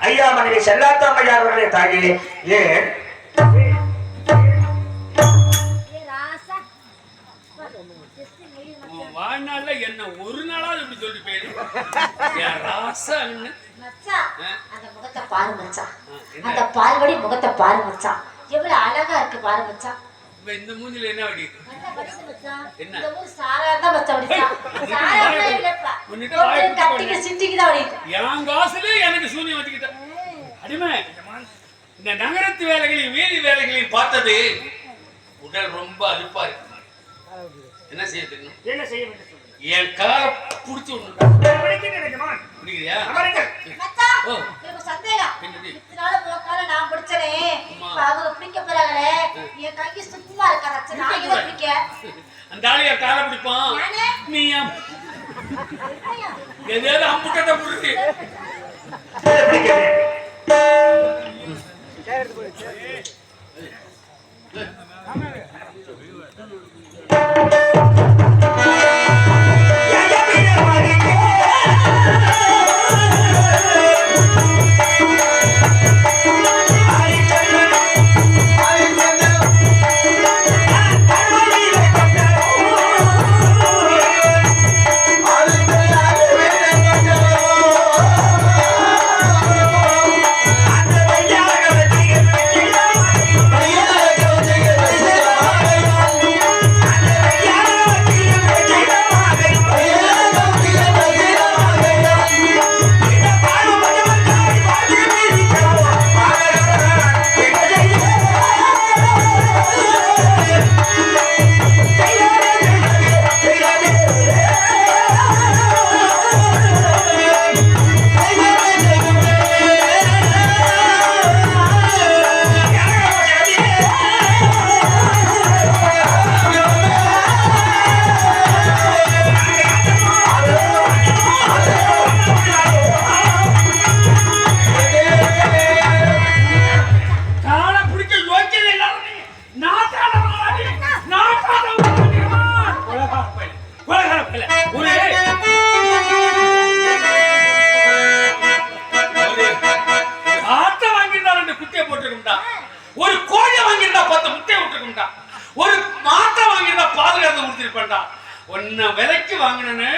S2: ஐயா மனைவி செல்லாத்தாமையார் அவர்களை தாக்கிய ஏன்
S5: வாழ்நாள்ல என்ன ஒரு நாளாவது இப்படி சொல்லி போயிரு. ராசா
S6: அந்த முகத்தை பாரு மச்சான், அந்த பால்வடி முகத்தை பாரு மச்சான், எவ்வளவு அழகா இருக்கு பாரு மச்சான்.
S5: இந்த மூஞ்சில என்ன வடி
S6: என்ன
S5: என் காசுல எனக்கு சூனியம் வச்சுக்கிட்ட அடிமை. இந்த நகரத்து வேலைகளையும் வீதி வேலைகளையும் பார்த்தது உடல் ரொம்ப அலுப்பா இருக்கு. என்ன செய்ய தெரியும்?
S2: என்ன செய்ய வேண்டும்?
S5: என் காலை புடிச்சு பிடிக்கிறியா?
S6: நான் பிடிச்சனே அவங்க பிடிக்க போறாங்களே, என் கைக்கு சுத்தமா இருக்கா?
S5: அந்த ஆளு என் காலை பிடிப்பான், நீ எதாவது அம்புட்டத்தை புடிச்சு ஒரு கோழி வாங்கியிருந்தா 10 முட்டை விட்டுருக்கும்டா, ஒரு மாட்டை வாங்கியிருந்தா பாதுகாத்து கொடுத்துருப்பேன்டா. ஒன்ன விலைக்கு வாங்கினேன்னு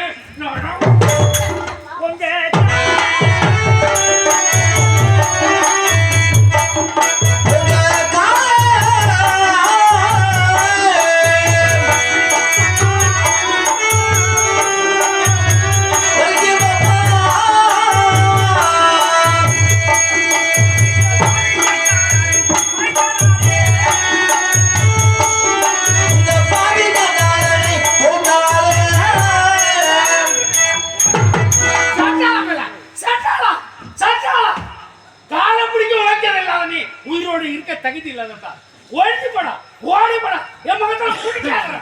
S5: உயிரோடு இருக்க தகுதி இல்லாதா ஓடி போடா, ஓடி போடா. என் மகத்தால குடிக்காத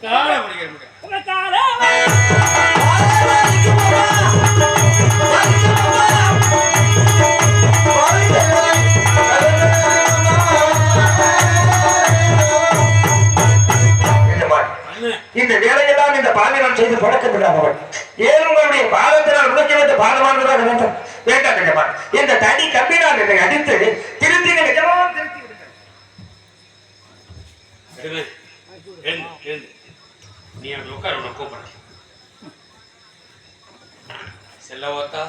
S5: காலை பிடிக்க உங்க காலை
S2: இந்த வேலையெல்லாம் இந்த பாவினம் செய்து பழக்கமில்லாதவன் ஏன் உங்களுடைய பாதத்தினால் உழைக்க வைத்த பாதமானதாக வேண்டும் வேண்டாம் நிஜமா. இந்த தனி கம்பினால் என்னை அடித்து திருத்தி நிஜமா திருத்தி
S5: விடுங்க. நீ அப்படி உட்கார, உன்னை கூப்பிடுறேன். செல்லவோத்தா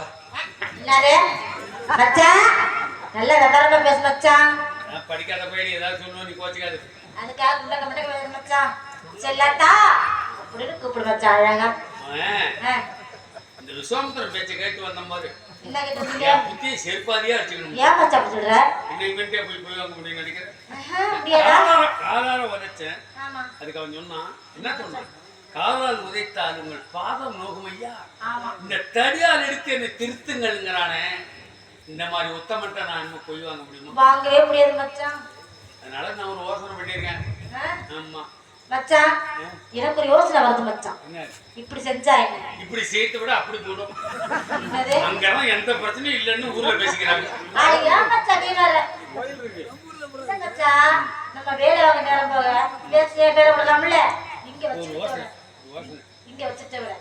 S6: நல்ல விவரமா பேச மச்சான்.
S5: படிக்காத போய் ஏதாவது சொல்லுவோம், நீ கோச்சிக்காது.
S6: அதுக்காக உள்ள கமெண்ட் மச்சான். செல்லாத்தா அப்படின்னு கூப்பிடு மச்சான் அழகா.
S5: இந்த விஸ்வாமித்திரன் பேச்சை கேட்டு வந்த மாதிரி
S6: என்ன கேட்டீங்க?
S5: புத்தி செருப்பாதியா அடிச்சுக்கணும்.
S6: ஏன் மச்சான் அப்படி சொல்ற?
S5: இன்னைக்கு மினிட்டே போய் வாங்க முடியும் நினைக்கிறேன். காலால உதைச்சேன். அதுக்கு அவன் சொன்னான், என்ன சொன்னான்? காலால் உதைத்தால் உங்கள் பாதம் நோகும் ஐயா, இந்த தடியால் எடுத்து என்னை திருத்துங்கள்ங்கிறானே. இந்த மாதிரி உத்தமன்ட்ட நான் இன்னும் போய் வாங்க முடியுமா?
S6: வாங்கவே முடியாது மச்சான்.
S5: அதனால நான் ஒரு யோசனை பண்ணியிருக்கேன். ஆமா,
S6: மச்சான் எனக்கு ஒரு யோசனை வருது மச்சான்.
S5: என்ன
S6: இப்படி செஞ்சா என்ன?
S5: இப்படி சேர்த்து விட அப்படி போடும்.
S6: என்னது?
S5: அங்கெல்லாம் எந்த பிரச்சனையும் இல்லைன்னு ஊர்ல பேசிக்கிறாங்க.
S6: ஏன் மச்சான் நீ வேற? இல்ல மச்சான், நம்ம வேலை வாங்க நேரம் போக பேசியே பேர விடலாம்ல. இங்க வச்சுட்டு இங்க வச்சுட்டு விட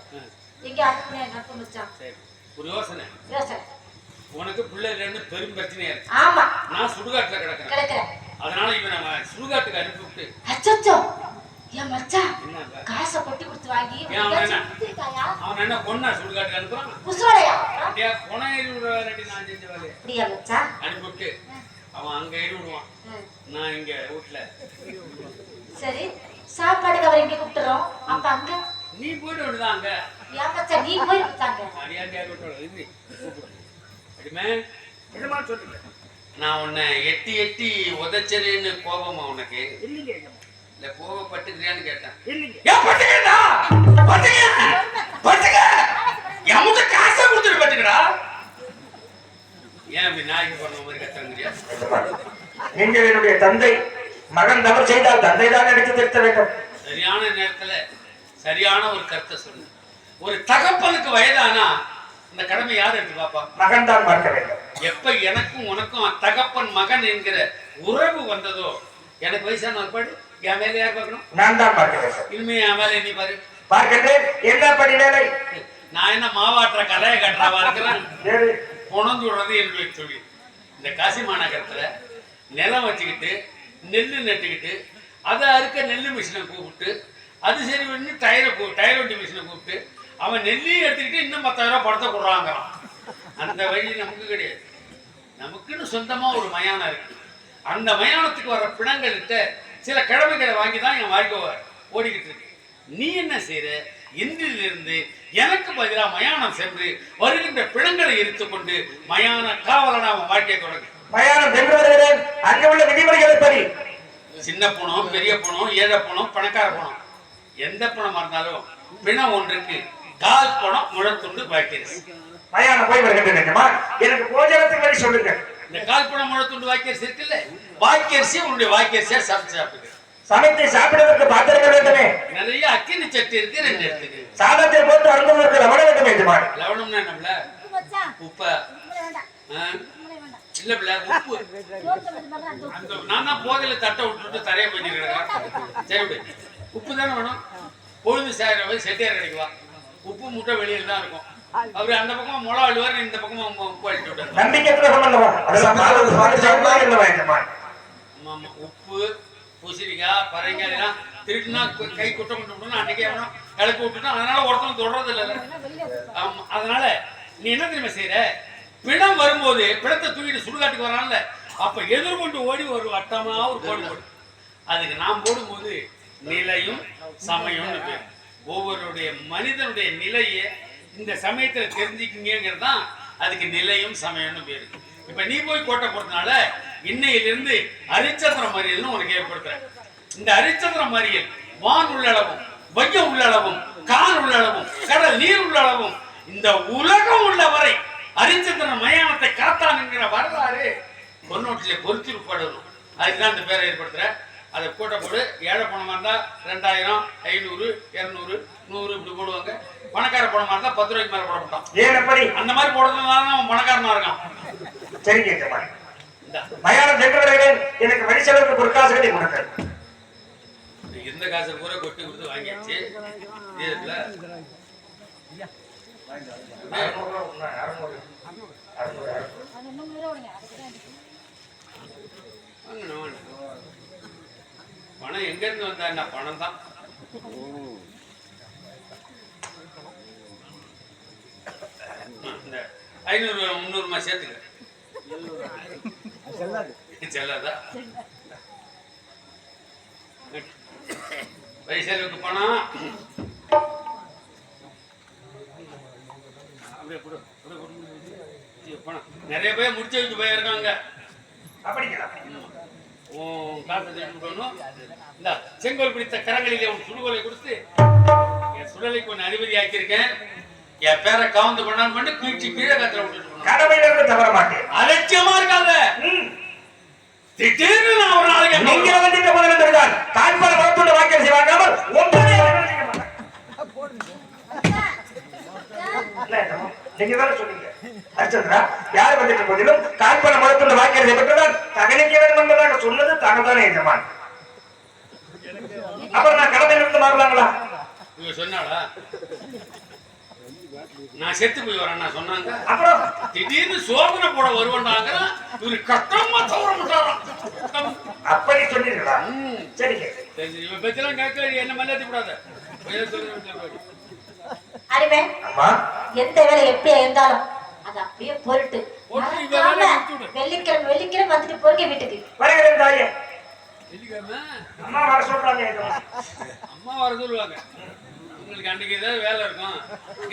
S6: இங்க அனுப்புனே நடத்து மச்சான்.
S5: சரி, ஒரு யோசனை.
S6: யோசனை
S5: உனக்கு பிள்ளை இல்லைன்னு பெரும் பிரச்சனையா இருக்கு.
S6: ஆமா,
S5: நான் சுடுகாட்டுல கிடக்கிறேன்.
S6: கிடக்குறேன்.
S5: அதனால இவன் நம்ம சுடுகாட்டுக்கு அனுப்பி விட்டு
S6: அச்சச்சோ, என் மச்சான்
S5: என்ன
S6: காசை கொட்டி கொடுத்து வாங்கி
S5: ஏன் அவன் என்ன?
S6: குடுத்திருக்காயா?
S5: அவன் என்ன பொண்ணா சுடுகாட்டுக்கு அனுப்புறான்?
S6: புசுவலையா?
S5: அப்படியே பொணம் ஏறி விடுவாரு. நான் செஞ்ச வேலையை
S6: அப்படியா மச்சான்?
S5: அனுப்பிவிட்டு அவன் அங்க ஏறி விடுவான்,
S6: ம்.
S5: நான் இங்க வீட்டுல.
S6: சரி, சாப்பாடுக்கு அவர் இங்க கூப்பிட்டுறோம். அப்ப அங்க
S5: நீ போயிட்டு விடுதான் அங்க.
S6: ஏன் மச்சான் நீ போய் விட்டாங்க?
S5: அடியாண்டியா விட்டு அடிமே என்னமா சொல்லுங்க. நான் உன்னை எட்டி எட்டி உதச்சேன்னு கோபமா உனக்கு? இல்ல கோபப்பட்டுக்கிறியான்னு கேட்டேன். ஏன் பட்டுக்கடா? பட்டுக்க எமுக்கு காசை கொடுத்துட்டு பட்டுக்கடா. ஏன் அப்படி நாய்க்கு பண்ண மாதிரி கத்துறீங்க?
S2: நீங்கள் என்னுடைய தந்தை. மகன் தவறு செய்தால் தந்தை தான் எடுத்து திருத்த வேண்டும்.
S5: சரியான நேரத்துல சரியான ஒரு கருத்தை சொல்லு. ஒரு தகப்பனுக்கு வயதானா இந்த கடமை யார் எடுத்து பாப்பா?
S2: மகன் தான் பார்க்க வேண்டும்.
S5: எப்ப எனக்கும் உனக்கும் தகப்பன் மகன் என்கிற உறவு வந்ததோ, எனக்கு வயசான ஒருபாடு என் மேல யார் பார்க்கணும்?
S2: நான் தான் பார்க்க வேண்டும்.
S5: இனிமே என் மேல நீ பாரு.
S2: பார்க்கின்றேன். என்ன படி வேலை?
S5: நான் என்ன மாவாட்டுற கலையை கட்டுறவா இருக்கிறேன்?
S2: வேறு
S5: புணந்து விடுறது என்னுடைய தொழில். இந்த காசி மாநகரத்துல நிலம் வச்சுக்கிட்டு நெல்லு நட்டுக்கிட்டு அதை அறுக்க நெல்லு மிஷினை கூப்பிட்டு, அது சரி பண்ணி டயர் வண்டி மிஷினை கூப்பிட்டு அவன் நெல்லையும் எடுத்துக்கிட்டு இன்னும் 10,000 ரூபாய் படத்தை கொடுறாங்கிறான். அந்த வழி நமக்கு கிடையாது. நமக்குன்னு சொந்தமா ஒரு மயானம் இருக்கு. அந்த மயானத்துக்கு வர பிணங்கள்கிட்ட சில கிழமைகளை வாங்கி தான் என் வாழ்க்கை ஓடிக்கிட்டு இருக்கு. நீ என்ன செய்யற? இன்றிலிருந்து எனக்கு பதிலாக மயானம் சென்று வருகின்ற பிணங்களை எடுத்துக்கொண்டு மயான காவலனா அவன் வாழ்க்கையை தொடங்கு.
S2: மயானம் சென்று வருகிறேன். அங்கே உள்ள விதிமுறைகளை படி
S5: சின்ன பணம், பெரிய பணம், ஏழை பணம், பணக்கார பணம், எந்த பணமா இருந்தாலும் பிணம் ஒன்றுக்கு கால் பணம் முழத்துண்டு வாய்க்கரிசி.
S2: மயானம் போய் வருகின்றேன். எனக்கு போஜனத்துக்கு வழி சொல்லுங்க.
S5: இந்த கால் பணம் முழத்துண்டு வாய்க்கரிசி இருக்குல்ல, வாய்க்கரிசி உன்னுடைய வாய்க்கரிசியா சமைச்சு சாப்பிடுங்க.
S2: சமைத்து சாப்பிடுவதற்கு பாத்திரங்கள் வேண்டுமே.
S5: நிறைய அக்கினி சட்டி இருக்கு, 2 எடுத்துக்கு.
S2: சாதத்தை போட்டு அருந்துவதற்கு லவணம் வேண்டும் எஜமான்.
S5: லவணம்னா என்னம்ல? உப்ப இல்ல பிள்ளை, உப்பு. அந்த நான் தான் போதையில தட்டை விட்டுட்டு தரைய பண்ணிருக்கேன். சரி விடு, உப்பு தானே வேணும். பொழுது சாயிரம் போய் செட்டியார் கிடைக்குவா. உப்பு மூட்டை வெளியில தான் இருக்கும். அவரு அந்த பக்கம் முளை அழுவார், இந்த பக்கமா உப்பு அழிச்சு விட்டாரு.
S2: நம்பிக்கை துரோகம் அல்லவா? அதெல்லாம் அல்லவா எஜமான்?
S5: ஆமா, உப்பு, பூசணிக்காய், பறைங்காய் எல்லாம் திருட்டுனா கை குட்டம் விட்டுனா அன்னைக்கே வேணும் கிளப்பி விட்டுட்டோம். அதனால ஒருத்தரும் தொடர்றது இல்லை. ஆமா, அதனால நீ என்ன தெரியுமா செய்யற? பிணம் வரும்போது பிணத்தை தூக்கிட்டு சுடுகாட்டுக்கு வரான்ல, அப்ப எதிர்கொண்டு ஓடி ஒரு வட்டமா ஒரு கோடு போடு. அதுக்கு நாம் போடும்போது நிலையும் சமயம்னு பேர். ஒவ்வொருடைய மனிதனுடைய நிலையை இந்த சமயத்துல தெரிஞ்சுக்கிங்கிறது தான் அதுக்கு நிலையும் சமயம்னு பேரு. இப்ப நீ போய் கோட்டை போட்டதுனால இன்னையிலிருந்து அரிச்சந்திர மறியல்னு உனக்கு ஏற்படுத்துற. இந்த அரிச்சந்திர மறியல் வான் உள்ளளவும், வையம் உள்ளளவும், கான் உள்ளளவும், கடல் நீர் உள்ளளவும், இந்த உலகம் உள்ள வரை அரிச்சந்திரன் மயானத்தை காத்தான் என்கிற வரலாறு பொன்னோட்டிலே பொறுத்திருப்படணும். அதுக்குதான் இந்த பேரை ஏற்படுத்துற. அதை கூட்ட போடு. ஏழை பணமா இருந்தா 2000, 500, 200, 100 இப்படி போடுவாங்க. பணக்கார பணமா இருந்தா 10 ரூபாய்க்கு மேல போட மாட்டான்.
S2: ஏன் எப்படி?
S5: அந்த மாதிரி போடுறதுனால அவன் பணக்காரனா இருக்கான்.
S2: சரிங்க எஜமான். மயானம் சென்று வருகிறேன். எனக்கு வழி செலவுக்கு ஒரு காசு கட்டி கொடுங்க.
S5: இருந்த காசை பூரா கொட்டி கொடுத்து வாங்கியாச்சு. பணம் எங்க இருந்து வந்தா என்ன? பணம் தான். இந்த 500, 300 சேர்த்துக்க. செல்லாதா? வயசலுக்கு பணம் அப்படியே பணம் நிறைய பேர் முடிச்சு வச்சு போயிருக்காங்க. காசை தெரிஞ்சுக்கணும். இந்த செங்கோல் பிடித்த கரங்களிலே உன் சுடுகோலை கொடுத்து என் சுடலைக்கு ஒன்று அதிபதி ஆக்கியிருக்கேன். என் பேரை காவந்து பண்ணான்னு பண்ணி கீழ்ச்சி கீழே காத்துல விட்டுட்டு
S2: கடமையிலிருந்து தவற மாட்டேன்.
S5: அலட்சியமா இருக்காத. திடீர்னு நான் ஒரு நாளைக்கு
S2: நீங்க வந்துட்டு முதல்ல தெரிந்தால் தாய்ப்பால வளர்த்துள்ள வாக்கியம் செய்வாங்க ஒன்பதே நீங்க தானே சொன்னீங்க அர்ச்சந்திரா யார் வந்துட்டு போதிலும் தாய்ப்பால வளர்த்துள்ள வாக்கியம் செய்யப்பட்டதால் தகனிக்க வேண்டும் என்பதாக சொன்னது தானே எஜமான். அப்புறம் நான் கடமையிலிருந்து மாறலாங்களா?
S5: இவ சொன்னாளா நான் செத்து போய் வரேன் நான் சொன்னாங்க.
S2: அப்புறம்
S5: திடீர்னு சோதனை போட வருவாங்க. இவரு கட்டமா தவற மாட்டாராம்.
S2: அப்படி சொன்னீங்களா? சரிங்க.
S5: இவன் பத்திலாம் கேட்க என்ன மல்லாத்தி கூடாது.
S6: அடிமே
S2: அம்மா
S6: எந்த வேலை எப்படியா இருந்தாலும் அது அப்படியே போயிட்டு வெள்ளிக்கிழமை வந்துட்டு போறீங்க வீட்டுக்கு.
S2: வருகிறேன் தாயே.
S5: வெள்ளிக்கிழமை
S2: அம்மா வர சொல்றாங்க.
S5: அம்மா வர சொல்லுவாங்க. உங்களுக்கு அன்னைக்கு ஏதாவது வேலை இருக்கும்.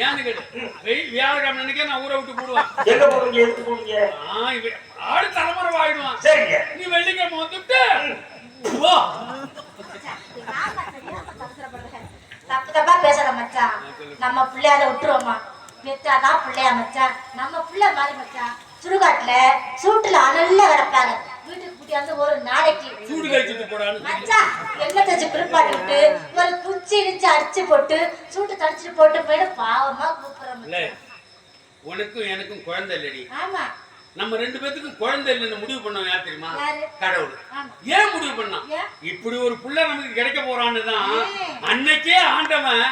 S5: ஏன்னு கேட்டு வியாழக்கிழமை அன்னைக்கே நான் ஊரை விட்டு போடுவேன்.
S2: எங்க போறீங்க? எதுக்கு போறீங்க?
S5: ஆடு தலைமுறை ஆயிடுவான்.
S2: சரிங்க.
S5: நீ வெள்ளிக்கிழமை வந்துட்டு போ.
S6: தப்பு தப்பா பேசுற மச்சான். நம்ம பிள்ளையாத விட்டுருவோமா? பெற்றாதான் பிள்ளையா மச்சான். நம்ம பிள்ளை மாதிரி மச்சான். சுடுகாட்டுல சூட்டுல அனல்ல கிடப்பாங்க. வீட்டுக்கு கூட்டியாந்து ஒரு நாளைக்கு
S5: சூடு கழிச்சுட்டு போடான்னு
S6: மச்சான் எண்ணெய் தேய்ச்சி குளிப்பாட்டி விட்டு ஒரு குச்சி இடிச்சு அடிச்சு போட்டு சூட்டு தடிச்சிட்டு போட்டு போயிட பாவமா கூப்பிடுறோம்.
S5: உனக்கும் எனக்கும் குழந்தை இல்லடி.
S6: ஆமா
S5: நம்ம ரெண்டு பேத்துக்கும் குழந்தை இல்லைன்னு முடிவு பண்ணோம். யார் தெரியுமா? கடவுள்.
S6: ஆமா.
S5: ஏன் முடிவு பண்ணான்? இப்படி ஒரு புள்ள நமக்கு கிடைக்க போறான்னு தான் அன்னைக்கே ஆண்டவன்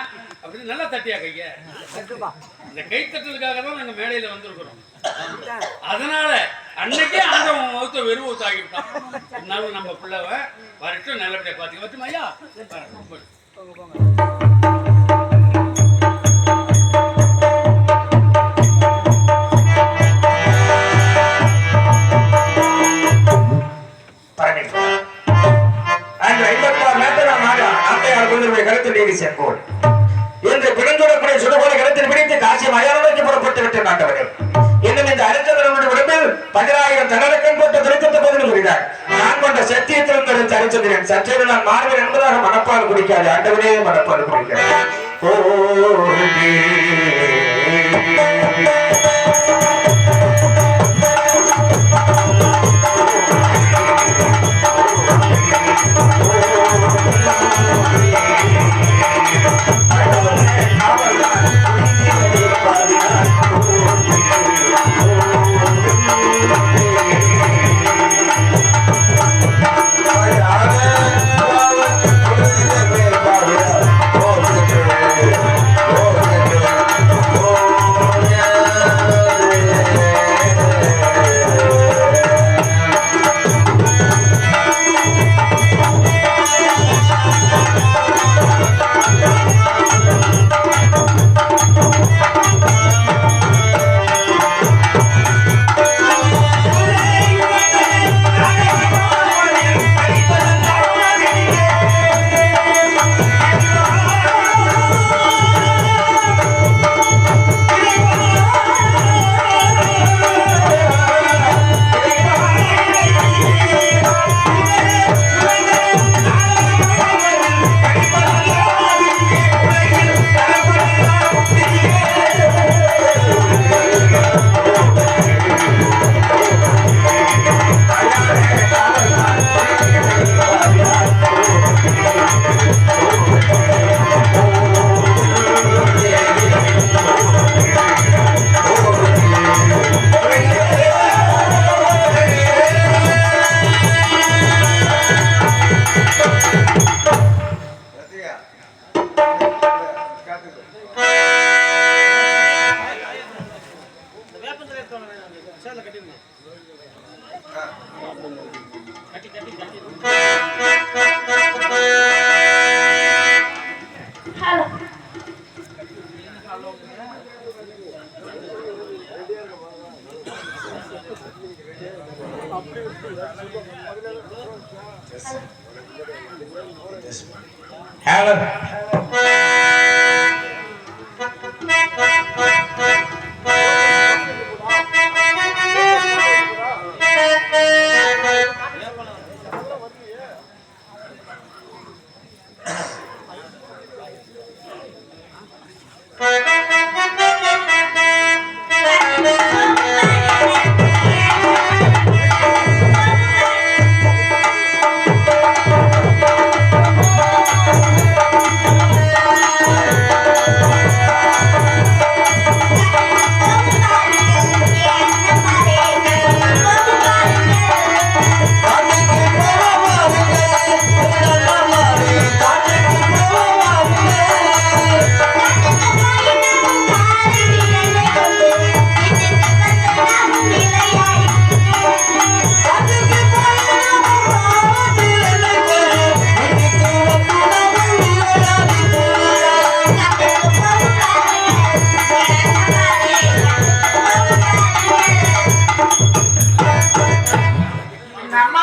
S5: அப்படி நல்லா தட்டியா கைய. இந்த கை தட்டலுக்காக தான் நாங்க மேடையில வந்திருக்கிறோம். அதனால அன்னைக்கே ஆண்டவன் முகத்தை வெறுவூத்து ஆகிவிட்டான். இருந்தாலும் நம்ம பிள்ளவ வரட்டும் நல்லபடியா பாத்துக்க. வச்சுமா ஐயா
S2: என்று பிறந்துடக்கூடிய சுடுகோலை கருத்தில் பிடித்து காசி மயானோக்கி புறப்பட்டு விட்டு நாட்டவரே இன்னும் இந்த அரிச்சந்திரனுடைய உடம்பில் 10,000 தன்னடக்கம் போட்டு திருத்தத்தை பதில் கூறினார். நான் கொண்ட சத்தியத்திலிருந்து அரிச்சந்திரன் சற்றே நான் மாறுவேன் என்பதாக மனப்பால் குடிக்காது. ஆண்டவரே மனப்பால் குடிக்காது. Hello.